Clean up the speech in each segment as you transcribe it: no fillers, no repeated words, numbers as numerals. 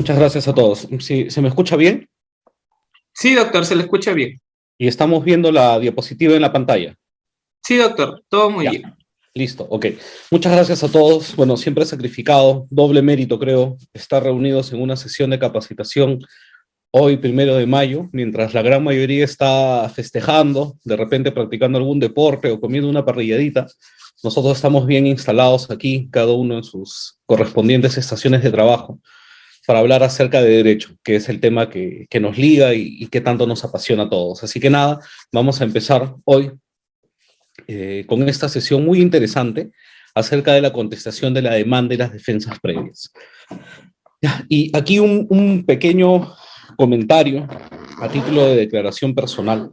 Muchas gracias a todos. ¿Sí, se me escucha bien? Sí, doctor, se le escucha bien. Y estamos viendo la diapositiva en la pantalla. Sí, doctor, todo muy Ya, bien. listo, ok. Muchas gracias a todos. Bueno, siempre he sacrificado, doble mérito creo, estar reunidos en una sesión de capacitación hoy, 1 de mayo, mientras la gran mayoría está festejando, de repente practicando algún deporte o comiendo una parrilladita. Nosotros estamos bien instalados aquí, cada uno en sus correspondientes estaciones de trabajo, para hablar acerca de derecho, que es el tema que nos liga y que tanto nos apasiona a todos. Así que nada, vamos a empezar hoy con esta sesión muy interesante acerca de la contestación de la demanda y las defensas previas. Y aquí un pequeño comentario a título de declaración personal.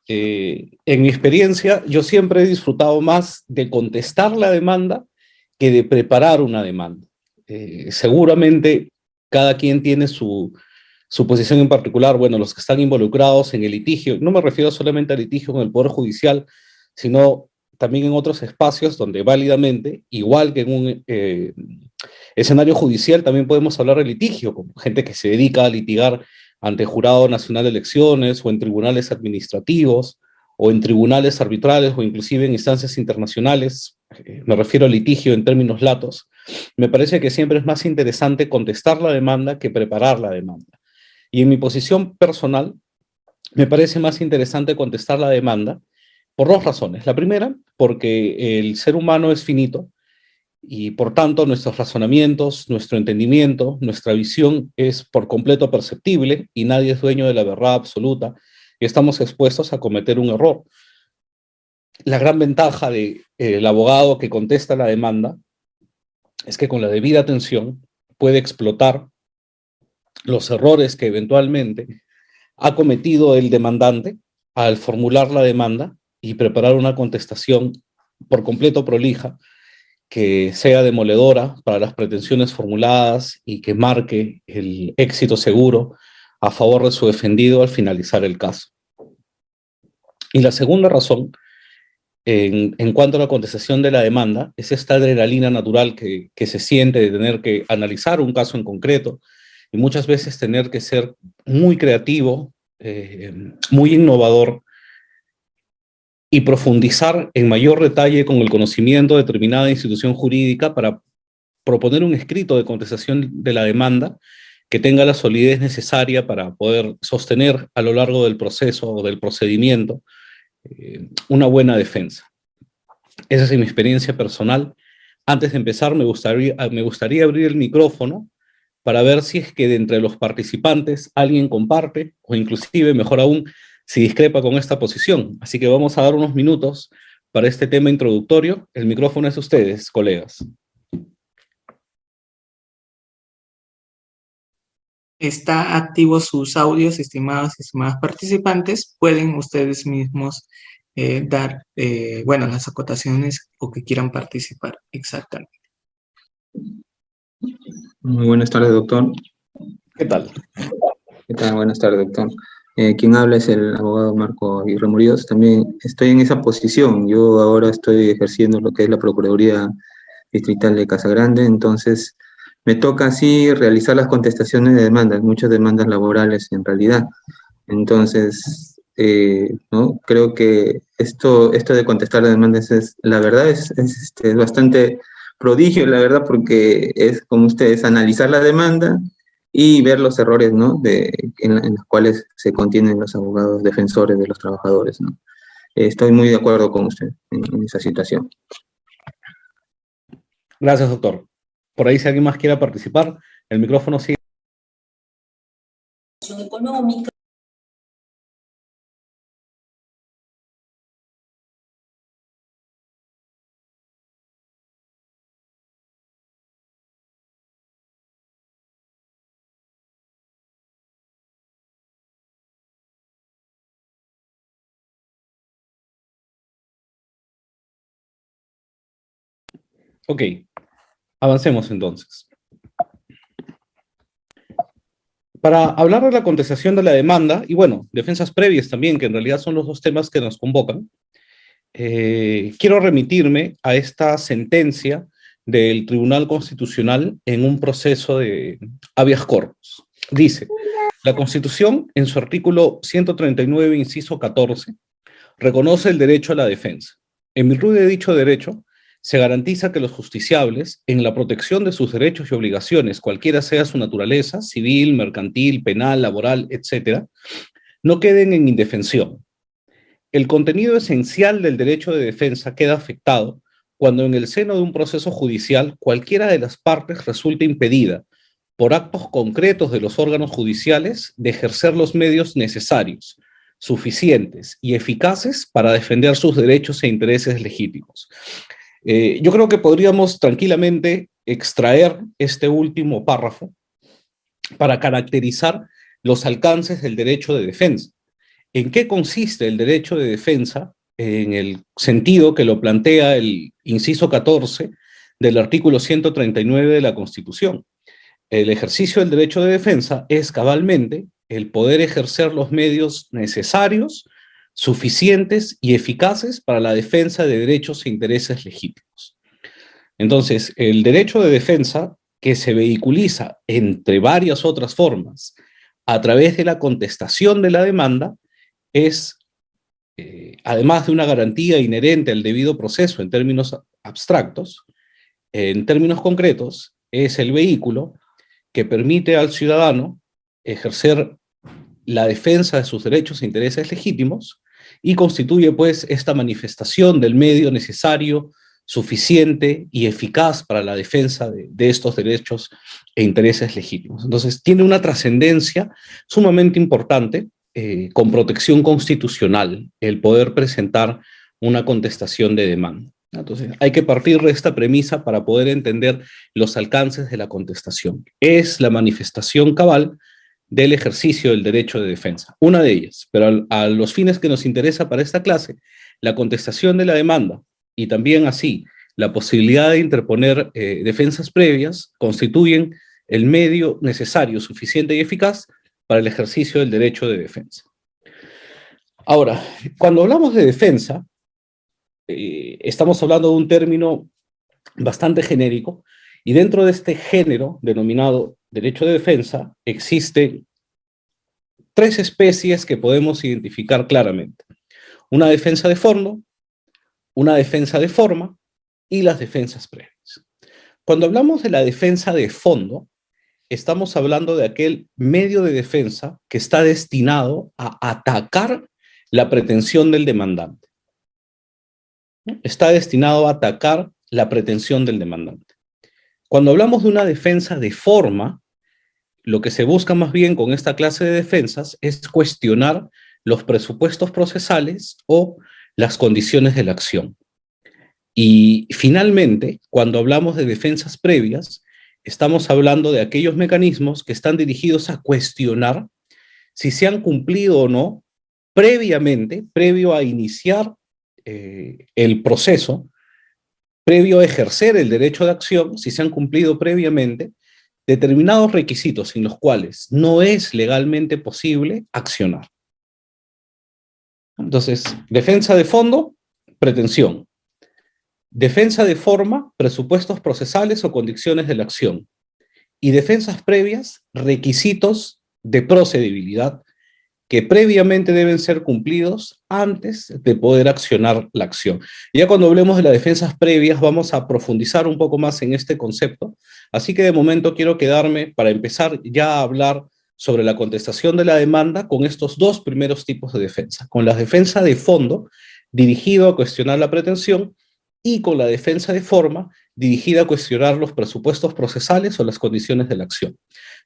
En mi experiencia, yo siempre he disfrutado más de contestar la demanda que de preparar una demanda. Seguramente cada quien tiene su posición en particular. Bueno, los que están involucrados en el litigio, no me refiero solamente al litigio con el Poder Judicial, sino también en otros espacios donde válidamente, igual que en un escenario judicial, también podemos hablar de litigio, como gente que se dedica a litigar ante el Jurado Nacional de Elecciones o en tribunales administrativos o en tribunales arbitrales o inclusive en instancias internacionales. Me refiero al litigio en términos latos. Me parece que siempre es más interesante contestar la demanda que preparar la demanda. Y en mi posición personal, me parece más interesante contestar la demanda por dos razones. La primera, porque el ser humano es finito y por tanto nuestros razonamientos, nuestro entendimiento, nuestra visión es por completo perceptible y nadie es dueño de la verdad absoluta y estamos expuestos a cometer un error. La gran ventaja del abogado que contesta la demanda es que con la debida atención puede explotar los errores que eventualmente ha cometido el demandante al formular la demanda y preparar una contestación por completo prolija, que sea demoledora para las pretensiones formuladas y que marque el éxito seguro a favor de su defendido al finalizar el caso. Y la segunda razón, en cuanto a la contestación de la demanda, es esta adrenalina natural que se siente de tener que analizar un caso en concreto y muchas veces tener que ser muy creativo, muy innovador y profundizar en mayor detalle con el conocimiento de determinada institución jurídica para proponer un escrito de contestación de la demanda que tenga la solidez necesaria para poder sostener a lo largo del proceso o del procedimiento una buena defensa. Esa es mi experiencia personal. Antes de empezar, me gustaría abrir el micrófono para ver si es que de entre los participantes alguien comparte o inclusive, mejor aún, si discrepa con esta posición. Así que vamos a dar unos minutos para este tema introductorio. El micrófono es de ustedes, colegas. Está activo sus audios, estimados y estimadas participantes. Pueden ustedes mismos dar, las acotaciones o que quieran participar. Exactamente. Muy buenas tardes, doctor. ¿Qué tal? ¿Qué tal? Buenas tardes, doctor. Quien habla es el abogado Marco Aguirre Murillos. También estoy en esa posición. Yo ahora estoy ejerciendo lo que es la Procuraduría Distrital de Casa Grande, entonces me toca así realizar las contestaciones de demandas, muchas demandas laborales en realidad. Entonces, ¿no? Creo que esto de contestar las demandas la verdad es bastante prodigio, la verdad, porque es como ustedes analizar la demanda y ver los errores, ¿no? En los cuales se contienen los abogados defensores de los trabajadores, ¿no? Estoy muy de acuerdo con usted en esa situación. Gracias, doctor. Por ahí, si alguien más quiera participar, el micrófono sigue. Económica. Ok, avancemos entonces. Para hablar de la contestación de la demanda, y bueno, defensas previas también, que en realidad son los dos temas que nos convocan, quiero remitirme a esta sentencia del Tribunal Constitucional en un proceso de habeas corpus. Dice, la Constitución, en su artículo 139, inciso 14, reconoce el derecho a la defensa. En virtud de dicho derecho, se garantiza que los justiciables, en la protección de sus derechos y obligaciones, cualquiera sea su naturaleza, civil, mercantil, penal, laboral, etc., no queden en indefensión. El contenido esencial del derecho de defensa queda afectado cuando en el seno de un proceso judicial cualquiera de las partes resulte impedida, por actos concretos de los órganos judiciales, de ejercer los medios necesarios, suficientes y eficaces para defender sus derechos e intereses legítimos. Yo creo que podríamos tranquilamente extraer este último párrafo para caracterizar los alcances del derecho de defensa. ¿En qué consiste el derecho de defensa? En el sentido que lo plantea el inciso 14 del artículo 139 de la Constitución. El ejercicio del derecho de defensa es cabalmente el poder ejercer los medios necesarios, suficientes y eficaces para la defensa de derechos e intereses legítimos. Entonces, el derecho de defensa, que se vehiculiza entre varias otras formas a través de la contestación de la demanda, es, además de una garantía inherente al debido proceso en términos abstractos, en términos concretos, es el vehículo que permite al ciudadano ejercer la defensa de sus derechos e intereses legítimos y constituye, pues, esta manifestación del medio necesario, suficiente y eficaz para la defensa de estos derechos e intereses legítimos. Entonces, tiene una trascendencia sumamente importante, con protección constitucional, el poder presentar una contestación de demanda. Entonces, hay que partir de esta premisa para poder entender los alcances de la contestación. Es la manifestación cabal del ejercicio del derecho de defensa, una de ellas, pero a los fines que nos interesa para esta clase, la contestación de la demanda y también así la posibilidad de interponer defensas previas constituyen el medio necesario, suficiente y eficaz para el ejercicio del derecho de defensa. Ahora, cuando hablamos de defensa, estamos hablando de un término bastante genérico, y dentro de este género denominado derecho de defensa existen tres especies que podemos identificar claramente: una defensa de fondo, una defensa de forma y las defensas previas. Cuando hablamos de la defensa de fondo, estamos hablando de aquel medio de defensa que está destinado a atacar la pretensión del demandante. Está destinado a atacar la pretensión del demandante. Cuando hablamos de una defensa de forma, lo que se busca más bien con esta clase de defensas es cuestionar los presupuestos procesales o las condiciones de la acción. Y finalmente, cuando hablamos de defensas previas, estamos hablando de aquellos mecanismos que están dirigidos a cuestionar si se han cumplido o no previamente, previo a iniciar el proceso, previo a ejercer el derecho de acción, si se han cumplido previamente determinados requisitos sin los cuales no es legalmente posible accionar. Entonces, defensa de fondo, pretensión. Defensa de forma, presupuestos procesales o condiciones de la acción. Y defensas previas, requisitos de procedibilidad que previamente deben ser cumplidos antes de poder accionar la acción. Ya cuando hablemos de las defensas previas vamos a profundizar un poco más en este concepto, así que de momento quiero quedarme para empezar ya a hablar sobre la contestación de la demanda con estos dos primeros tipos de defensa, con la defensa de fondo, dirigido a cuestionar la pretensión, y con la defensa de forma, dirigida a cuestionar los presupuestos procesales o las condiciones de la acción.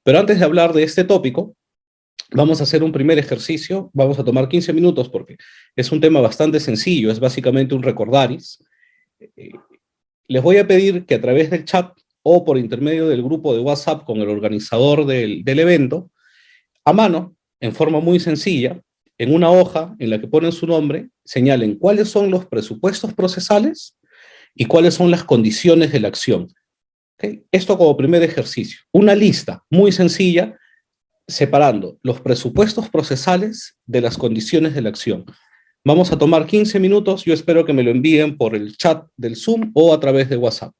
Pero antes de hablar de este tópico, vamos a hacer un primer ejercicio, vamos a tomar 15 minutos porque es un tema bastante sencillo, es básicamente un recordaris. Les voy a pedir que a través del chat o por intermedio del grupo de WhatsApp con el organizador del evento, a mano, en forma muy sencilla, en una hoja en la que ponen su nombre, señalen cuáles son los presupuestos procesales y cuáles son las condiciones de la acción. ¿Okay? Esto como primer ejercicio. Una lista muy sencilla separando los presupuestos procesales de las condiciones de la acción. Vamos a tomar 15 minutos, yo espero que me lo envíen por el chat del Zoom o a través de WhatsApp.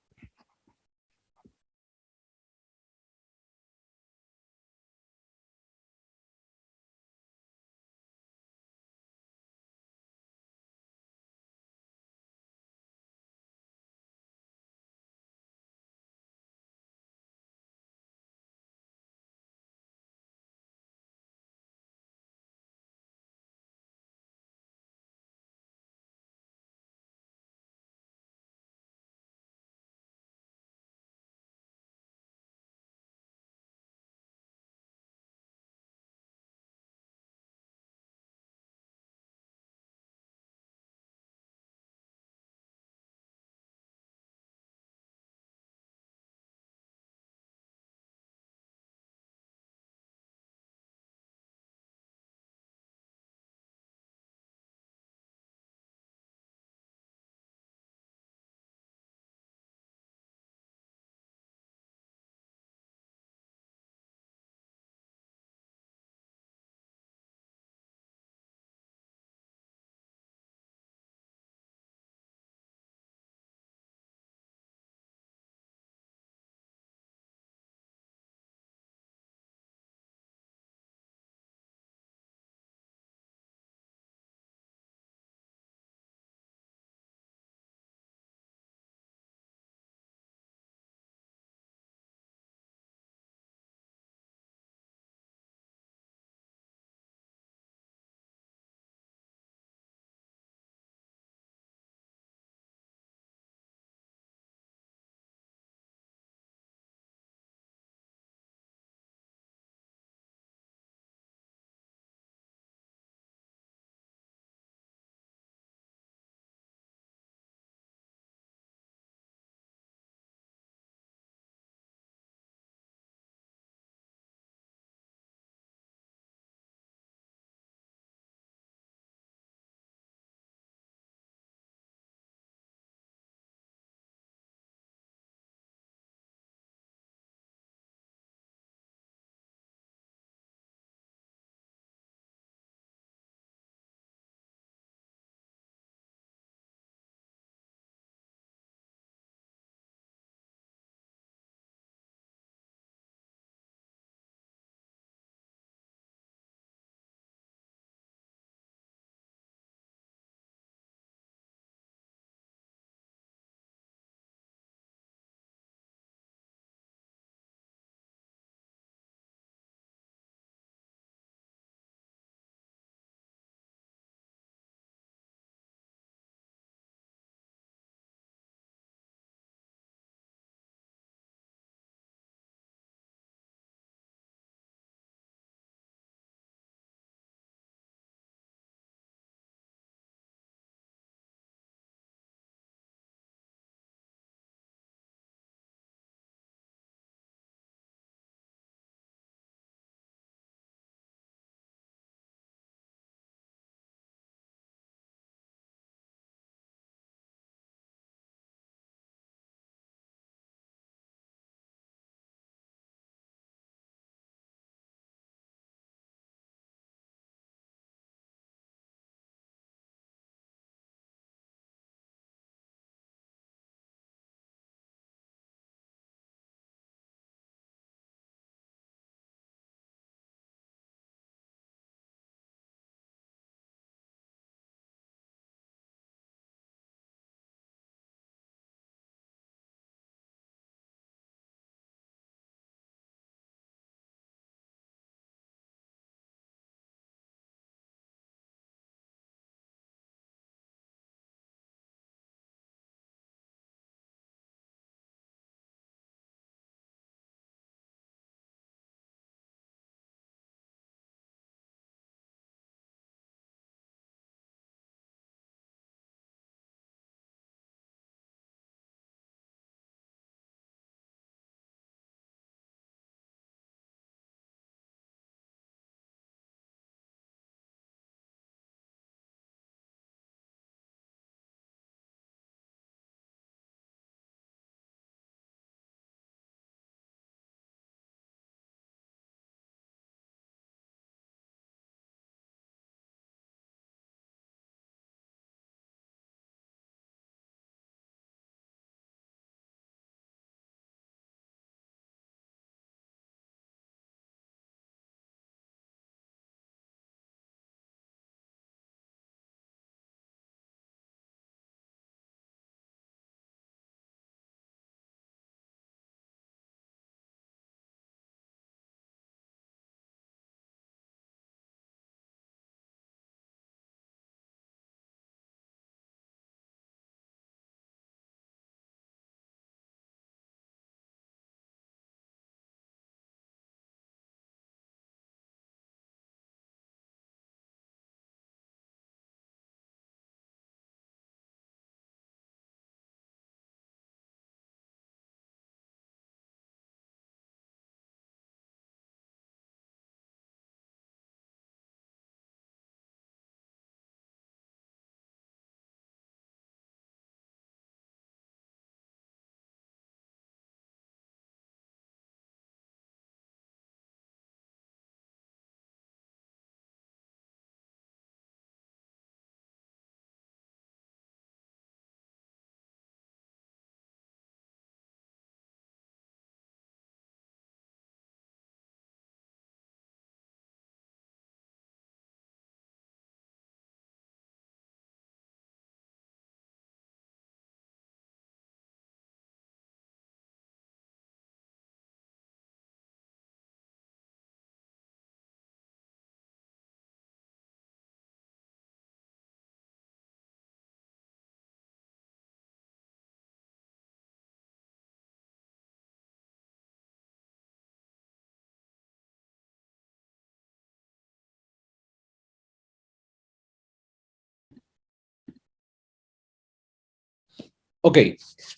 Ok,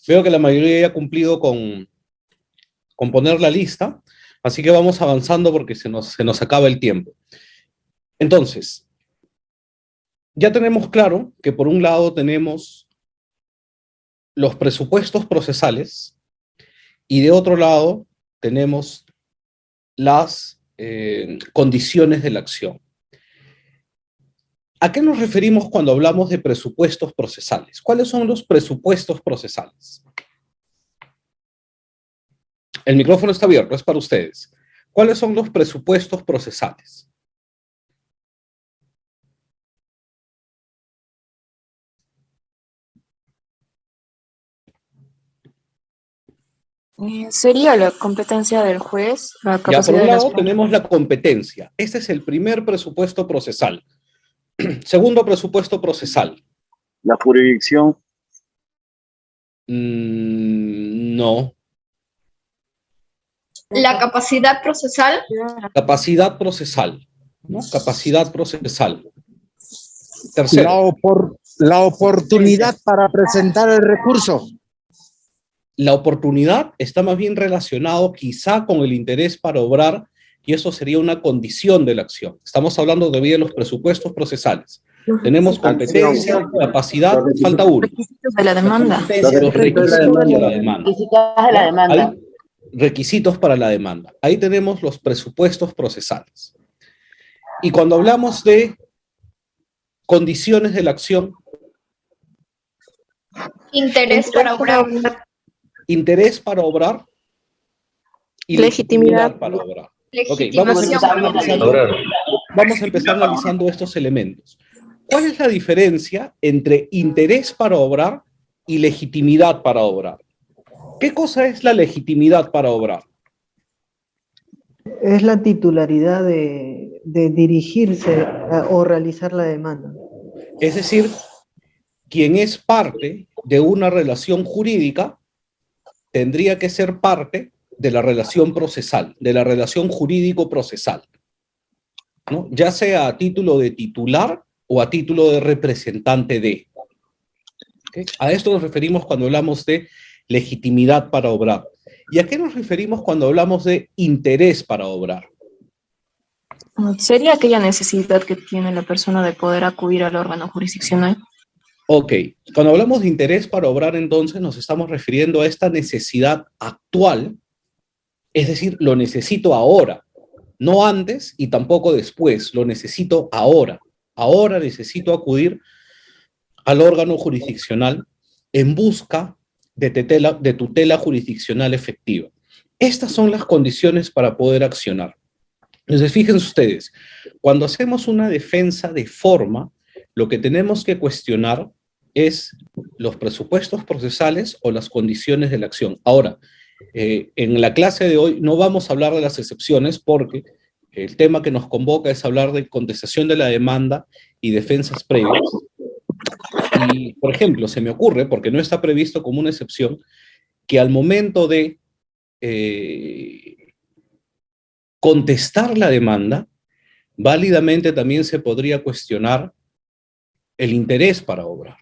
veo que la mayoría ya ha cumplido con poner la lista, así que vamos avanzando porque se nos acaba el tiempo. Entonces, ya tenemos claro que por un lado tenemos los presupuestos procesales y de otro lado tenemos las condiciones de la acción. ¿A qué nos referimos cuando hablamos de presupuestos procesales? ¿Cuáles son los presupuestos procesales? El micrófono está abierto, es para ustedes. ¿Cuáles son los presupuestos procesales? Sería la competencia del juez, la Ya, por capacidad un de las lado tenemos la competencia. Este es el primer presupuesto procesal. Segundo presupuesto procesal. La jurisdicción, No. La capacidad procesal, Capacidad procesal, ¿no? Capacidad procesal. La, Tercero, la oportunidad para presentar el recurso. la oportunidad está más bien relacionado quizá con el interés para obrar y eso sería una condición de la acción. Estamos hablando todavía de los presupuestos procesales. Tenemos competencia, capacidad, falta uno. requisitos de la demanda. Los requisitos de la demanda. Requisitos de la demanda. Hay requisitos para la demanda. Ahí tenemos los presupuestos procesales. Y cuando hablamos de condiciones de la acción, interés para obrar, interés para obrar y legitimidad para obrar. Ok, vamos a legitimación. vamos a empezar analizando estos elementos. ¿Cuál es la diferencia entre interés para obrar y legitimidad para obrar? ¿Qué cosa es la legitimidad para obrar? Es la titularidad de dirigirse o realizar la demanda. Es decir, quien es parte de una relación jurídica tendría que ser parte de la relación procesal, de la relación jurídico-procesal, ¿no? Ya sea a título de titular o a título de representante de. ¿Okay? A esto nos referimos cuando hablamos de legitimidad para obrar. ¿Y a qué nos referimos cuando hablamos de interés para obrar? Sería aquella necesidad que tiene la persona de poder acudir al órgano jurisdiccional. Ok, cuando hablamos de interés para obrar, entonces nos estamos refiriendo a esta necesidad actual, es decir, lo necesito ahora, no antes y tampoco después, lo necesito ahora. Ahora necesito acudir al órgano jurisdiccional en busca de tutela jurisdiccional efectiva. Estas son las condiciones para poder accionar. Entonces, fíjense ustedes, cuando hacemos una defensa de forma, lo que tenemos que cuestionar es los presupuestos procesales o las condiciones de la acción. Ahora, en la clase de hoy no vamos a hablar de las excepciones porque el tema que nos convoca es hablar de contestación de la demanda y defensas previas. Y, por ejemplo, se me ocurre, porque no está previsto como una excepción, que al momento de contestar la demanda, válidamente también se podría cuestionar el interés para obrar.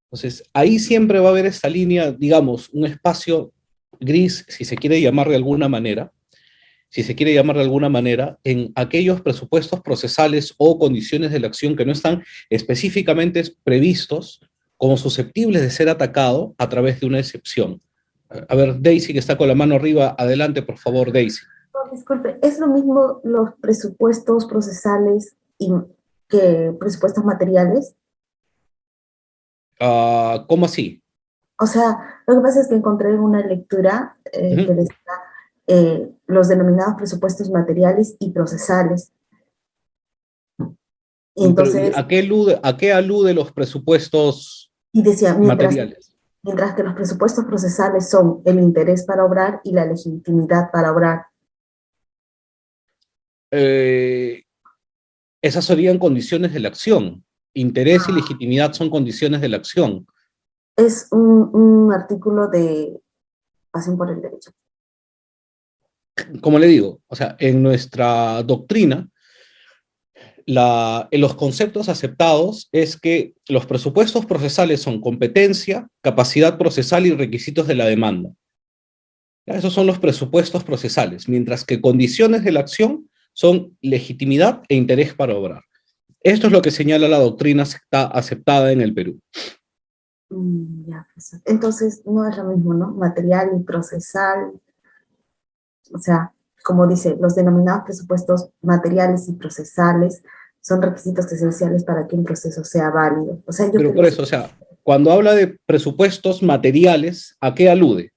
Entonces, ahí siempre va a haber esta línea, digamos, un espacio gris, si se quiere llamar de alguna manera, en aquellos presupuestos procesales o condiciones de la acción que no están específicamente previstos como susceptibles de ser atacado a través de una excepción. A ver, Daisy, que está con la mano arriba, adelante, por favor, Daisy. No, disculpe, ¿es lo mismo los presupuestos procesales que presupuestos materiales? ¿Cómo así? O sea, lo que pasa es que encontré en una lectura que decía los denominados presupuestos materiales y procesales. Y entonces, Pero, ¿a qué alude los presupuestos y decía, materiales? mientras que los presupuestos procesales son el interés para obrar y la legitimidad para obrar. Esas serían condiciones de la acción. Interés y legitimidad son condiciones de la acción. Es un artículo de Pasión por el Derecho. Como le digo, o sea, en nuestra doctrina, En los conceptos aceptados es que los presupuestos procesales son competencia, capacidad procesal y requisitos de la demanda. ¿Ya? Esos son los presupuestos procesales, mientras que condiciones de la acción son legitimidad e interés para obrar. Esto es lo que señala la doctrina aceptada en el Perú. Ya, pues, entonces no es lo mismo, ¿no? Material y procesal. O sea, como dice, los denominados presupuestos materiales y procesales son requisitos esenciales para que un proceso sea válido. O sea, yo Pero por eso, o sea, cuando habla de presupuestos materiales, ¿a qué alude?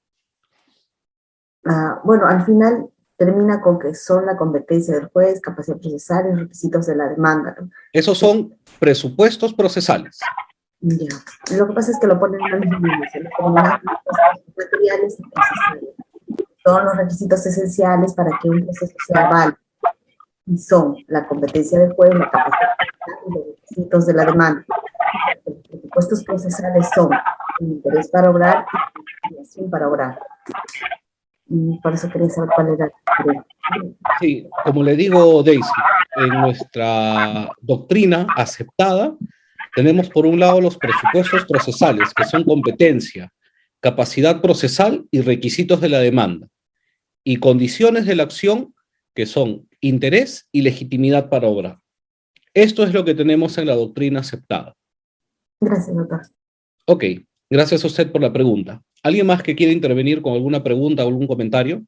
Bueno, al final termina con que son la competencia del juez, capacidad procesal y requisitos de la demanda, ¿no? Esos son presupuestos procesales. Ya. Lo que pasa es que lo ponen en la misma línea, los denominados presupuestos materiales y procesales. Son los requisitos esenciales para que un proceso sea válido. Y son la competencia del juez, la capacidad y los requisitos de la demanda. Los presupuestos procesales son el interés para obrar y la obligación para obrar. Y por eso quería saber cuál era. Sí, como le digo, Daisy, en nuestra doctrina aceptada tenemos por un lado los presupuestos procesales, que son competencia, capacidad procesal y requisitos de la demanda, y condiciones de la acción, que son interés y legitimidad para obrar. Esto es lo que tenemos en la doctrina aceptada. Gracias, doctor. Ok, gracias a usted por la pregunta. ¿Alguien más que quiera intervenir con alguna pregunta o algún comentario?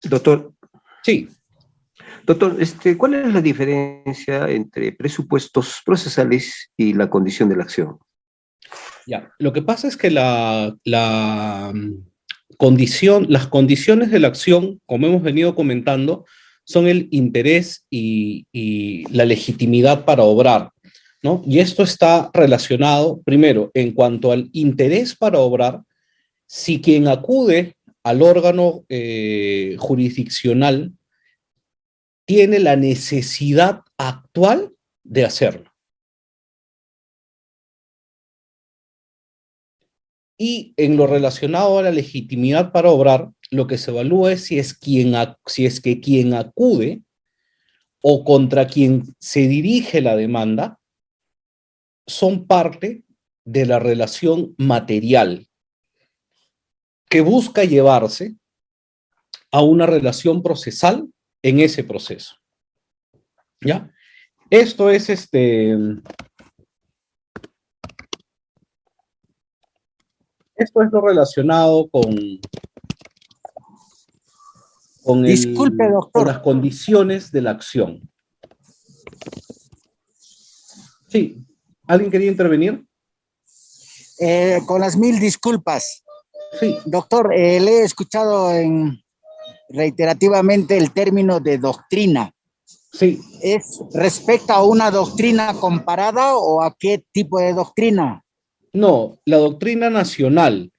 Doctor. Sí. Doctor, ¿cuál es la diferencia entre presupuestos procesales y la condición de la acción? Ya, lo que pasa es que las condiciones de la acción, como hemos venido comentando, son el interés y la legitimidad para obrar, ¿no? Y esto está relacionado, primero, en cuanto al interés para obrar, si quien acude al órgano jurisdiccional tiene la necesidad actual de hacerlo. Y en lo relacionado a la legitimidad para obrar, lo que se evalúa es si es que quien acude o contra quien se dirige la demanda son parte de la relación material que busca llevarse a una relación procesal en ese proceso. ¿Ya? Esto es Esto es lo relacionado Disculpe, doctor. con las condiciones de la acción. Sí, ¿alguien quería intervenir? Con las mil disculpas. Sí. Doctor, le he escuchado reiterativamente el término de doctrina. Sí. ¿Es respecto a una doctrina comparada o a qué tipo de doctrina? No, la doctrina nacional.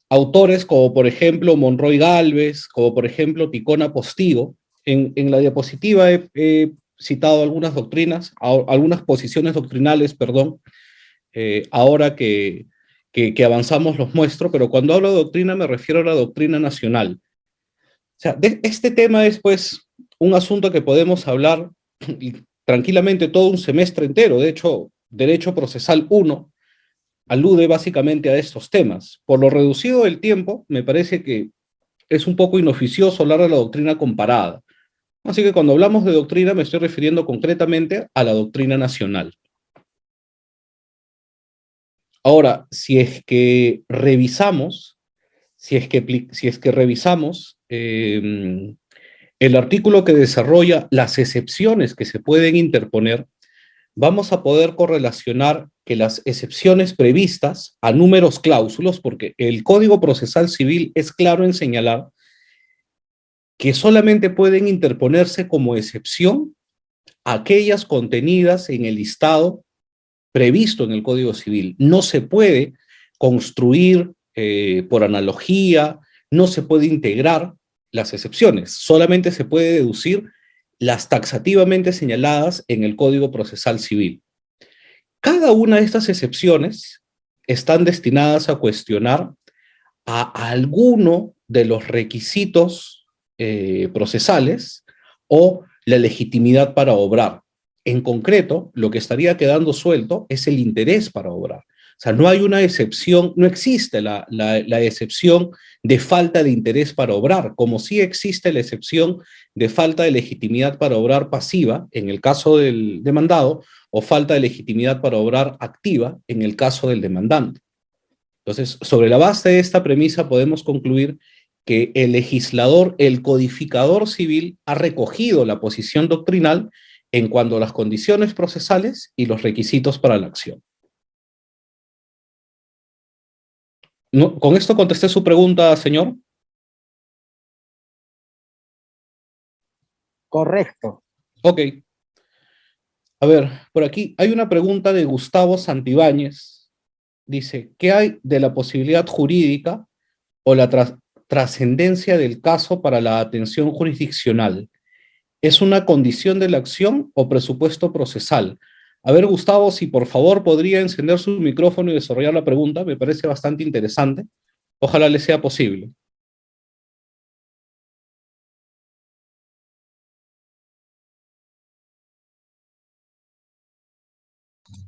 Autores como por ejemplo Monroy Galvez, como por ejemplo Ticona Postigo. En la diapositiva he citado algunas doctrinas, algunas posiciones doctrinales, perdón. Ahora que avanzamos los muestro, pero cuando hablo de doctrina me refiero a la doctrina nacional. O sea, este tema es pues un asunto que podemos hablar tranquilamente todo un semestre entero. De hecho, Derecho Procesal 1 alude básicamente a estos temas. Por lo reducido del tiempo, me parece que es un poco inoficioso hablar de la doctrina comparada. Así que cuando hablamos de doctrina me estoy refiriendo concretamente a la doctrina nacional. Ahora, si es que revisamos el artículo que desarrolla las excepciones que se pueden interponer, vamos a poder correlacionar que las excepciones previstas a números cláusulos, porque el Código Procesal Civil es claro en señalar que solamente pueden interponerse como excepción aquellas contenidas en el listado previsto en el Código Civil. No se puede construir por analogía, no se puede integrar las excepciones, solamente se puede deducir las taxativamente señaladas en el Código Procesal Civil. Cada una de estas excepciones están destinadas a cuestionar a alguno de los requisitos procesales o la legitimidad para obrar. En concreto, lo que estaría quedando suelto es el interés para obrar. O sea, no hay una excepción, no existe la excepción de falta de interés para obrar, como sí existe la excepción de falta de legitimidad para obrar pasiva, en el caso del demandado, o falta de legitimidad para obrar activa, en el caso del demandante. Entonces, sobre la base de esta premisa podemos concluir que el legislador, el codificador civil, ha recogido la posición doctrinal en cuanto a las condiciones procesales y los requisitos para la acción. No, ¿con esto contesté su pregunta, señor? Correcto. Ok. A ver, por aquí hay una pregunta de Gustavo Santibáñez. Dice, ¿qué hay de la posibilidad jurídica o la trascendencia del caso para la atención jurisdiccional? ¿Es una condición de la acción o presupuesto procesal? A ver, Gustavo, si por favor podría encender su micrófono y desarrollar la pregunta, me parece bastante interesante. Ojalá le sea posible.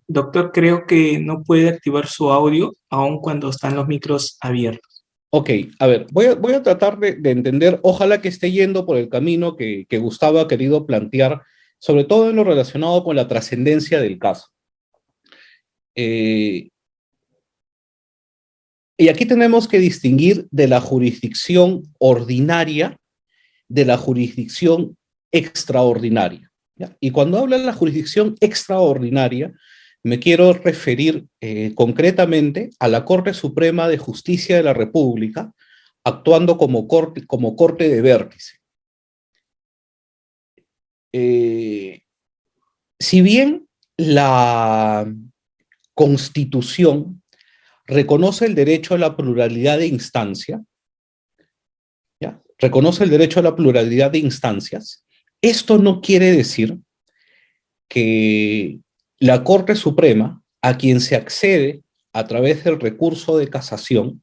Doctor, creo que no puede activar su audio aun cuando están los micros abiertos. Ok, a ver, voy a tratar de entender, ojalá que esté yendo por el camino que Gustavo ha querido plantear, sobre todo en lo relacionado con la trascendencia del caso. Y aquí tenemos que distinguir de la jurisdicción ordinaria de la jurisdicción extraordinaria, ¿ya? Y cuando hablo de la jurisdicción extraordinaria, me quiero referir concretamente a la Corte Suprema de Justicia de la República, actuando como corte de vértice. Si bien la Constitución reconoce el derecho a la pluralidad de instancia, ¿ya? Reconoce el derecho a la pluralidad de instancias, esto no quiere decir que la Corte Suprema, a quien se accede a través del recurso de casación,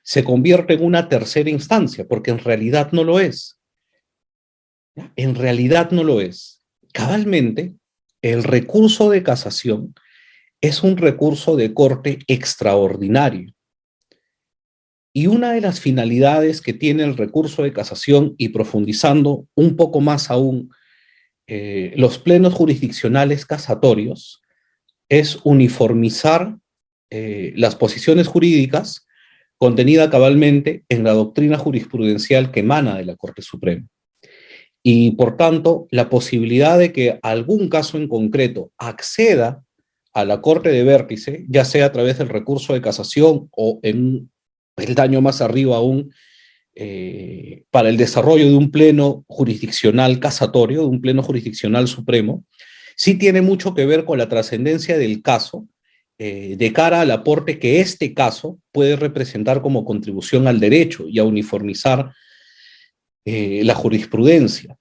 se convierte en una tercera instancia, porque en realidad no lo es. ¿Ya? En realidad no lo es. Cabalmente, el recurso de casación es un recurso de corte extraordinario. Y una de las finalidades que tiene el recurso de casación, y profundizando un poco más aún, los plenos jurisdiccionales casatorios, es uniformizar las posiciones jurídicas contenida cabalmente en la doctrina jurisprudencial que emana de la Corte Suprema. Y por tanto, la posibilidad de que algún caso en concreto acceda a la Corte de Vértice, ya sea a través del recurso de casación o en un peldaño más arriba aún, para el desarrollo de un pleno jurisdiccional casatorio, de un pleno jurisdiccional supremo, sí tiene mucho que ver con la trascendencia del caso, de cara al aporte que este caso puede representar como contribución al derecho y a uniformizar la jurisprudencia.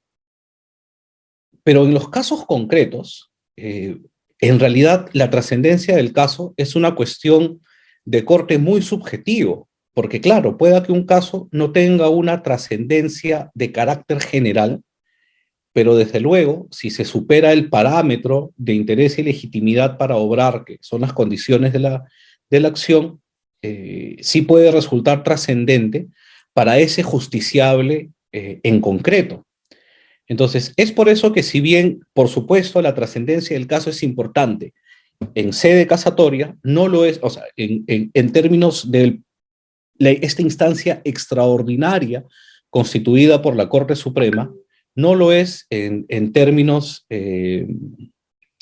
Pero en los casos concretos, en realidad la trascendencia del caso es una cuestión de corte muy subjetivo, porque claro, pueda que un caso no tenga una trascendencia de carácter general, pero desde luego, si se supera el parámetro de interés y legitimidad para obrar, que son las condiciones de la acción, sí puede resultar trascendente para ese justiciable en concreto. Entonces, es por eso que si bien, por supuesto, la trascendencia del caso es importante, en sede casatoria no lo es, o sea, en términos de esta instancia extraordinaria constituida por la Corte Suprema, no lo es en términos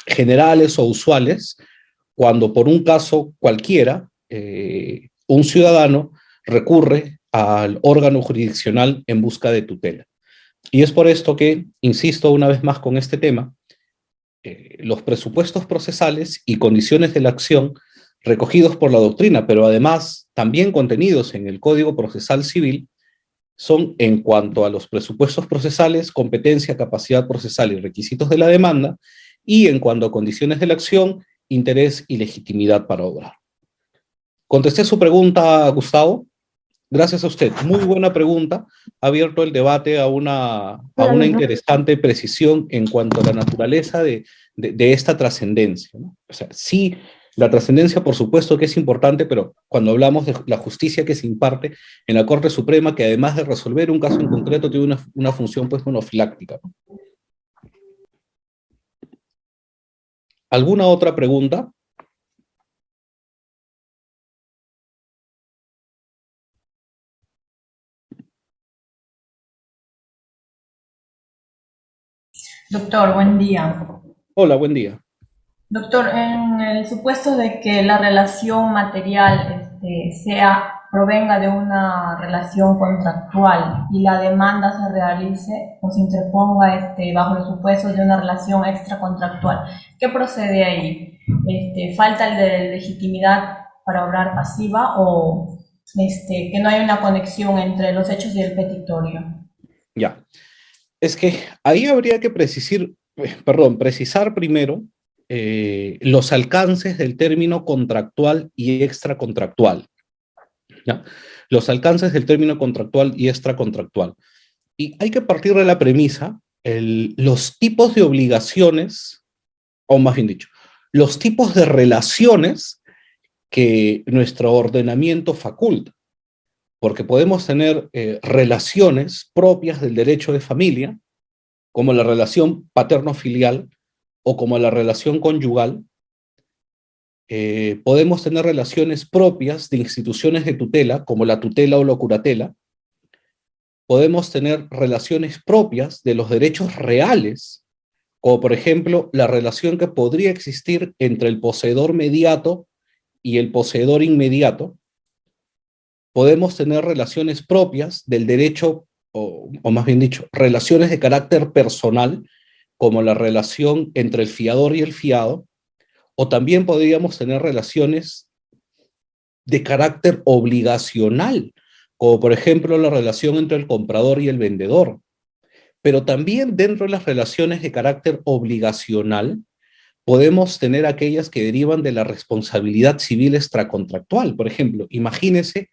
generales o usuales, cuando por un caso cualquiera, un ciudadano recurre al órgano jurisdiccional en busca de tutela. Y es por esto que, insisto una vez más con este tema, los presupuestos procesales y condiciones de la acción recogidos por la doctrina, pero además también contenidos en el Código Procesal Civil, son en cuanto a los presupuestos procesales, competencia, capacidad procesal y requisitos de la demanda, y en cuanto a condiciones de la acción, interés y legitimidad para obrar. ¿Contesté su pregunta, Gustavo? Gracias a usted. Muy buena pregunta. Ha abierto el debate a una interesante precisión en cuanto a la naturaleza de esta trascendencia, ¿no? O sea, sí, la trascendencia, por supuesto que es importante, pero cuando hablamos de la justicia que se imparte en la Corte Suprema, que además de resolver un caso en concreto, tiene una función, pues, monofiláctica, ¿no? ¿Alguna otra pregunta? Doctor, buen día. Hola, buen día. Doctor, en el supuesto de que la relación material provenga de una relación contractual y la demanda se realice o se interponga bajo los supuestos de una relación extracontractual, ¿qué procede ahí? ¿Falta de legitimidad para obrar pasiva o que no hay una conexión entre los hechos y el petitorio? Ya. Es que ahí habría que precisar primero los alcances del término contractual y extracontractual, ¿ya? Los alcances del término contractual y extracontractual. Y hay que partir de la premisa, los tipos de obligaciones, o más bien dicho, los tipos de relaciones que nuestro ordenamiento faculta. Porque podemos tener relaciones propias del derecho de familia, como la relación paterno-filial o como la relación conyugal. Podemos tener relaciones propias de instituciones de tutela, como la tutela o la curatela. Podemos tener relaciones propias de los derechos reales, como por ejemplo la relación que podría existir entre el poseedor mediato y el poseedor inmediato. Podemos tener relaciones propias del derecho, o más bien dicho, relaciones de carácter personal, como la relación entre el fiador y el fiado, o también podríamos tener relaciones de carácter obligacional, como por ejemplo la relación entre el comprador y el vendedor. Pero también dentro de las relaciones de carácter obligacional, podemos tener aquellas que derivan de la responsabilidad civil extracontractual. Por ejemplo, imagínese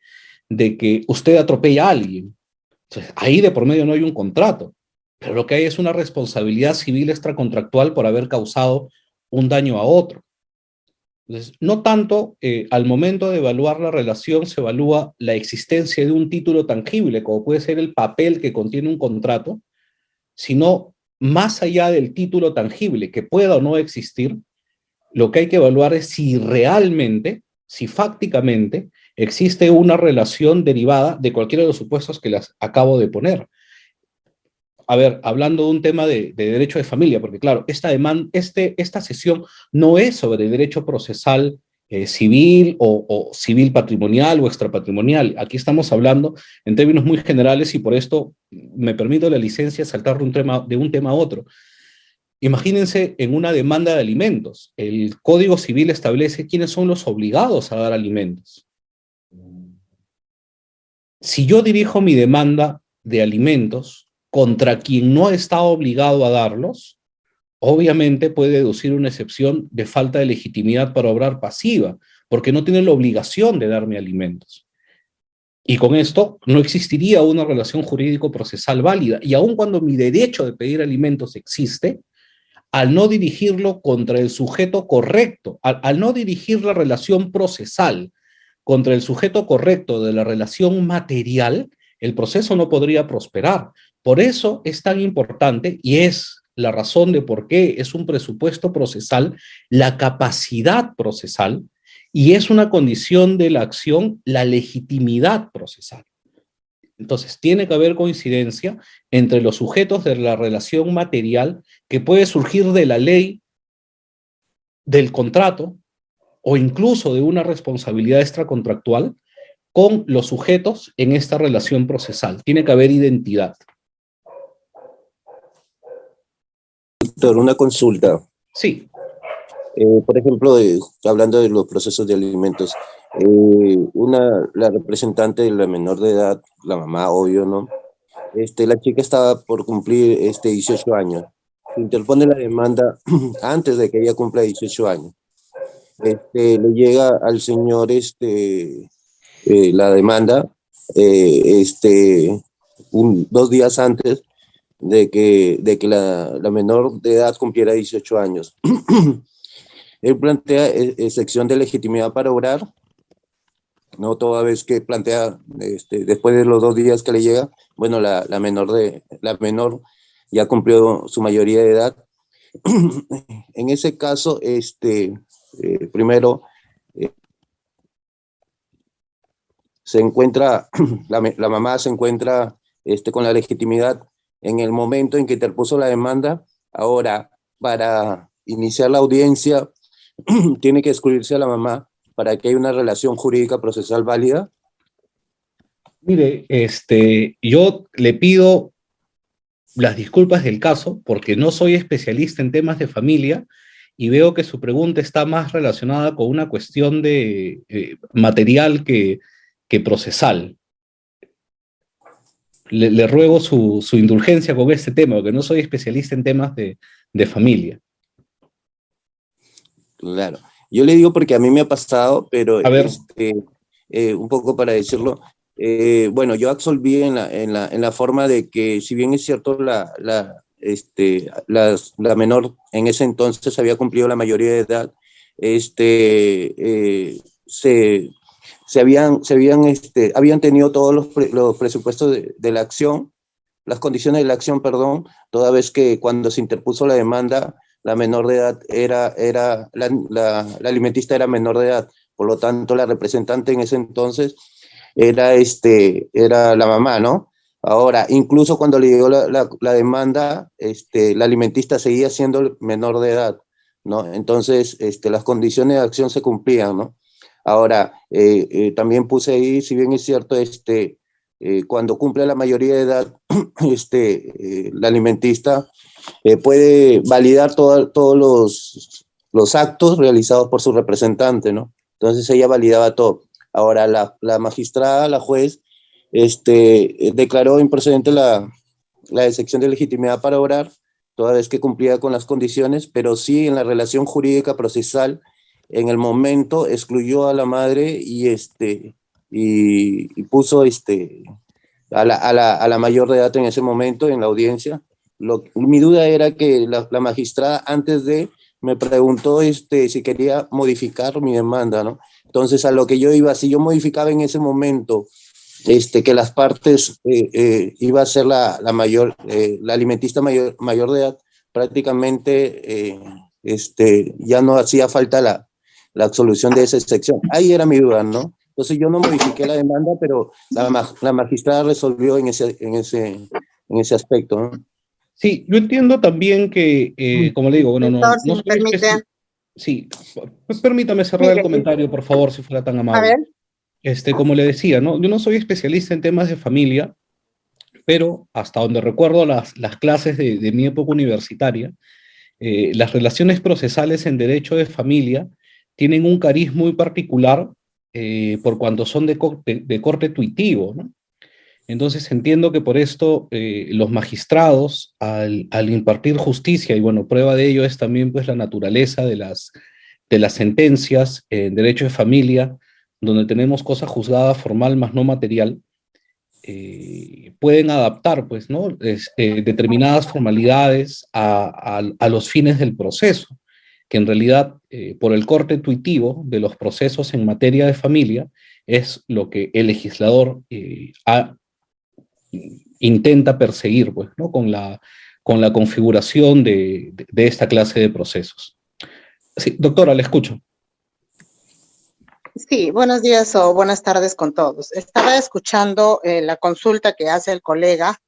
de que usted atropella a alguien. Entonces, ahí de por medio no hay un contrato, pero lo que hay es una responsabilidad civil extracontractual por haber causado un daño a otro. Entonces, no tanto al momento de evaluar la relación se evalúa la existencia de un título tangible, como puede ser el papel que contiene un contrato, sino más allá del título tangible, que pueda o no existir, lo que hay que evaluar es si realmente, si fácticamente, existe una relación derivada de cualquiera de los supuestos que las acabo de poner. A ver, hablando de un tema de derecho de familia, porque claro, esta sesión no es sobre derecho procesal civil o civil patrimonial o extrapatrimonial. Aquí estamos hablando en términos muy generales y por esto me permito la licencia de saltar de un tema a otro. Imagínense en una demanda de alimentos. El Código Civil establece quiénes son los obligados a dar alimentos. Si yo dirijo mi demanda de alimentos contra quien no está obligado a darlos, obviamente puede deducir una excepción de falta de legitimidad para obrar pasiva, porque no tiene la obligación de darme alimentos. Y con esto no existiría una relación jurídico-procesal válida. Y aun cuando mi derecho de pedir alimentos existe, al no dirigirlo contra el sujeto correcto, al no dirigir la relación procesal contra el sujeto correcto de la relación material, el proceso no podría prosperar. Por eso es tan importante, y es la razón de por qué es un presupuesto procesal, la capacidad procesal, y es una condición de la acción, la legitimidad procesal. Entonces, tiene que haber coincidencia entre los sujetos de la relación material que puede surgir de la ley, del contrato, o incluso de una responsabilidad extracontractual, con los sujetos en esta relación procesal. Tiene que haber identidad. Doctor, una consulta. Sí. Por ejemplo, hablando de los procesos de alimentos, la representante de la menor de edad, la mamá, obvio, ¿no? La chica estaba por cumplir 18 años. Se interpone la demanda antes de que ella cumpla 18 años. le llega al señor la demanda 2 días antes de que la menor de edad cumpliera 18 años. Él plantea excepción de legitimidad para obrar, no toda vez que plantea, después de los 2 días que le llega, bueno, la menor ya cumplió su mayoría de edad. En ese caso, primero, se encuentra, la mamá se encuentra con la legitimidad en el momento en que interpuso la demanda. Ahora, para iniciar la audiencia, tiene que excluirse a la mamá para que haya una relación jurídica procesal válida. Mire, yo le pido las disculpas del caso porque no soy especialista en temas de familia y veo que su pregunta está más relacionada con una cuestión de material que procesal. Le ruego su indulgencia con este tema, porque no soy especialista en temas de familia. Claro. Yo le digo porque a mí me ha pasado, pero a ver. Un poco para decirlo, bueno, yo absolví en la forma de que, si bien es cierto, la menor en ese entonces había cumplido la mayoría de edad, habían tenido todos los presupuestos de la acción, las condiciones de la acción, perdón, toda vez que cuando se interpuso la demanda, la menor de edad la alimentista era menor de edad, por lo tanto la representante en ese entonces era la mamá, ¿no? Ahora, incluso cuando le llegó la demanda, la alimentista seguía siendo menor de edad, ¿no? Entonces, las condiciones de acción se cumplían, ¿no? Ahora, también puse ahí, si bien es cierto, cuando cumple la mayoría de edad, la alimentista puede validar todos los actos realizados por su representante, ¿no? Entonces ella validaba todo. Ahora la magistrada, la juez, declaró improcedente la excepción de legitimidad para obrar, toda vez que cumplía con las condiciones, pero sí en la relación jurídica procesal, en el momento excluyó a la madre y puso a la mayor de edad en ese momento en la audiencia. Mi duda era que la magistrada antes me preguntó si quería modificar mi demanda, ¿no? Entonces, a lo que yo iba, si yo modificaba en ese momento que las partes iba a ser la alimentista mayor de edad, prácticamente ya no hacía falta la absolución de esa excepción. Ahí era mi duda, ¿no? Entonces yo no modifiqué la demanda, pero la magistrada resolvió en ese aspecto, ¿no? Sí, yo entiendo también que, como le digo, bueno, no Si me soy permite. Sí, permítame cerrar Mire, el comentario, por favor, si fuera tan A amable. ver, Como le decía, ¿no? Yo no soy especialista en temas de familia, pero hasta donde recuerdo las clases de mi época universitaria, las relaciones procesales en derecho de familia tienen un cariz muy particular por cuanto son de corte tuitivo, ¿no? Entonces entiendo que por esto los magistrados, al impartir justicia, y bueno, prueba de ello es también pues la naturaleza de las sentencias en derecho de familia, donde tenemos cosa juzgada formal más no material, pueden adaptar pues, ¿no? Determinadas formalidades a los fines del proceso, que en realidad por el corte tuitivo de los procesos en materia de familia es lo que el legislador intenta perseguir, pues, ¿no? Con la configuración de esta clase de procesos. Sí, doctora, le escucho. sí, buenos días o buenas tardes con todos. Estaba escuchando la consulta que hace el colega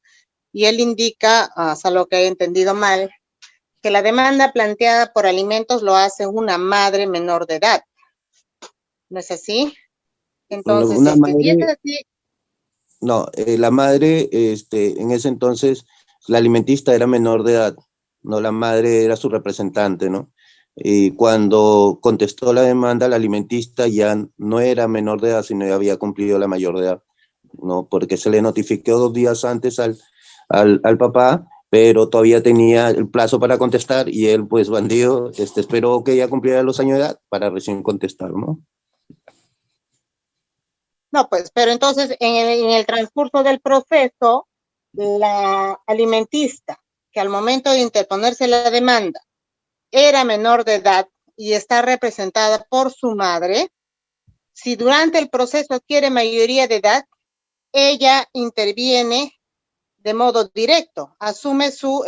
y él indica, salvo que haya entendido mal, que la demanda planteada por alimentos lo hace una madre menor de edad. ¿No es así? Entonces, Una si es madre, así, no, la madre, en ese entonces, la alimentista era menor de edad, no, la madre era su representante, ¿no? Y cuando contestó la demanda, la alimentista ya no era menor de edad, sino ya había cumplido la mayor de edad, ¿no? Porque se le notificó 2 días antes al papá pero todavía tenía el plazo para contestar y él, pues bandido, esperó que ella cumpliera los años de edad para recién contestar, ¿no? No, pues, pero entonces en el transcurso del proceso, la alimentista, que al momento de interponerse la demanda era menor de edad y está representada por su madre, si durante el proceso adquiere mayoría de edad, ella interviene de modo directo, asume su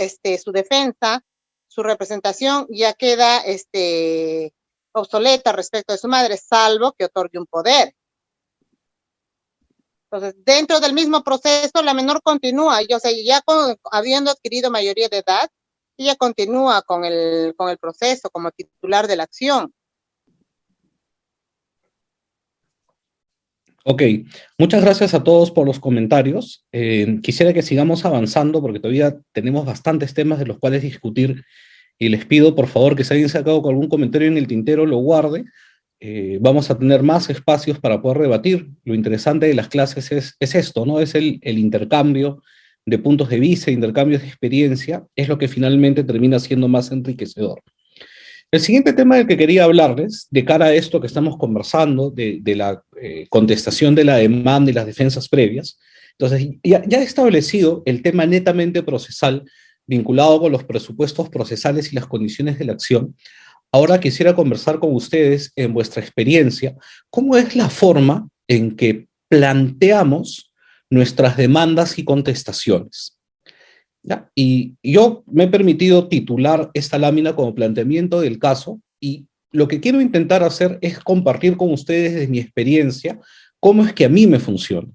defensa, su representación, ya queda obsoleta respecto de su madre, salvo que otorgue un poder. Entonces, dentro del mismo proceso, la menor continúa, habiendo adquirido mayoría de edad, ella continúa con el proceso como titular de la acción. Ok, muchas gracias a todos por los comentarios. Quisiera que sigamos avanzando porque todavía tenemos bastantes temas de los cuales discutir y les pido por favor que si alguien se ha quedado con algún comentario en el tintero lo guarde. Vamos a tener más espacios para poder debatir. Lo interesante de las clases es esto, ¿no? Es el intercambio de puntos de vista, intercambios de experiencia, es lo que finalmente termina siendo más enriquecedor. El siguiente tema del que quería hablarles, de cara a esto que estamos conversando, de la contestación de la demanda y las defensas previas, entonces ya he establecido el tema netamente procesal, vinculado con los presupuestos procesales y las condiciones de la acción. Ahora quisiera conversar con ustedes, en vuestra experiencia, cómo es la forma en que planteamos nuestras demandas y contestaciones. ¿Ya? Y yo me he permitido titular esta lámina como planteamiento del caso, y lo que quiero intentar hacer es compartir con ustedes desde mi experiencia cómo es que a mí me funciona.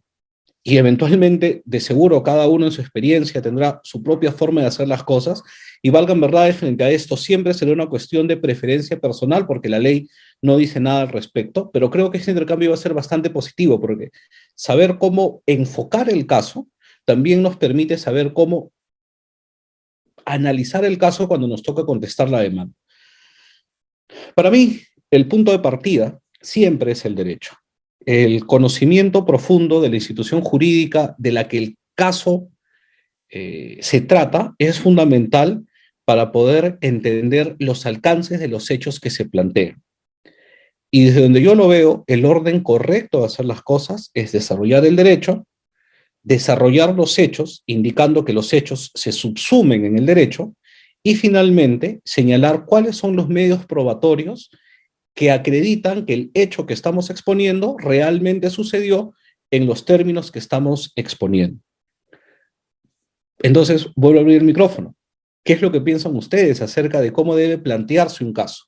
Y eventualmente, de seguro, cada uno en su experiencia tendrá su propia forma de hacer las cosas, y valgan verdades, frente a esto siempre será una cuestión de preferencia personal, porque la ley no dice nada al respecto, pero creo que este intercambio va a ser bastante positivo, porque saber cómo enfocar el caso también nos permite saber cómo analizar el caso cuando nos toca contestar la demanda. Para mí, el punto de partida siempre es el derecho. El conocimiento profundo de la institución jurídica de la que el caso se trata es fundamental para poder entender los alcances de los hechos que se plantean. Y desde donde yo lo veo, el orden correcto de hacer las cosas es desarrollar el derecho, desarrollar los hechos, indicando que los hechos se subsumen en el derecho, y finalmente señalar cuáles son los medios probatorios que acreditan que el hecho que estamos exponiendo realmente sucedió en los términos que estamos exponiendo. Entonces, vuelvo a abrir el micrófono. ¿Qué es lo que piensan ustedes acerca de cómo debe plantearse un caso?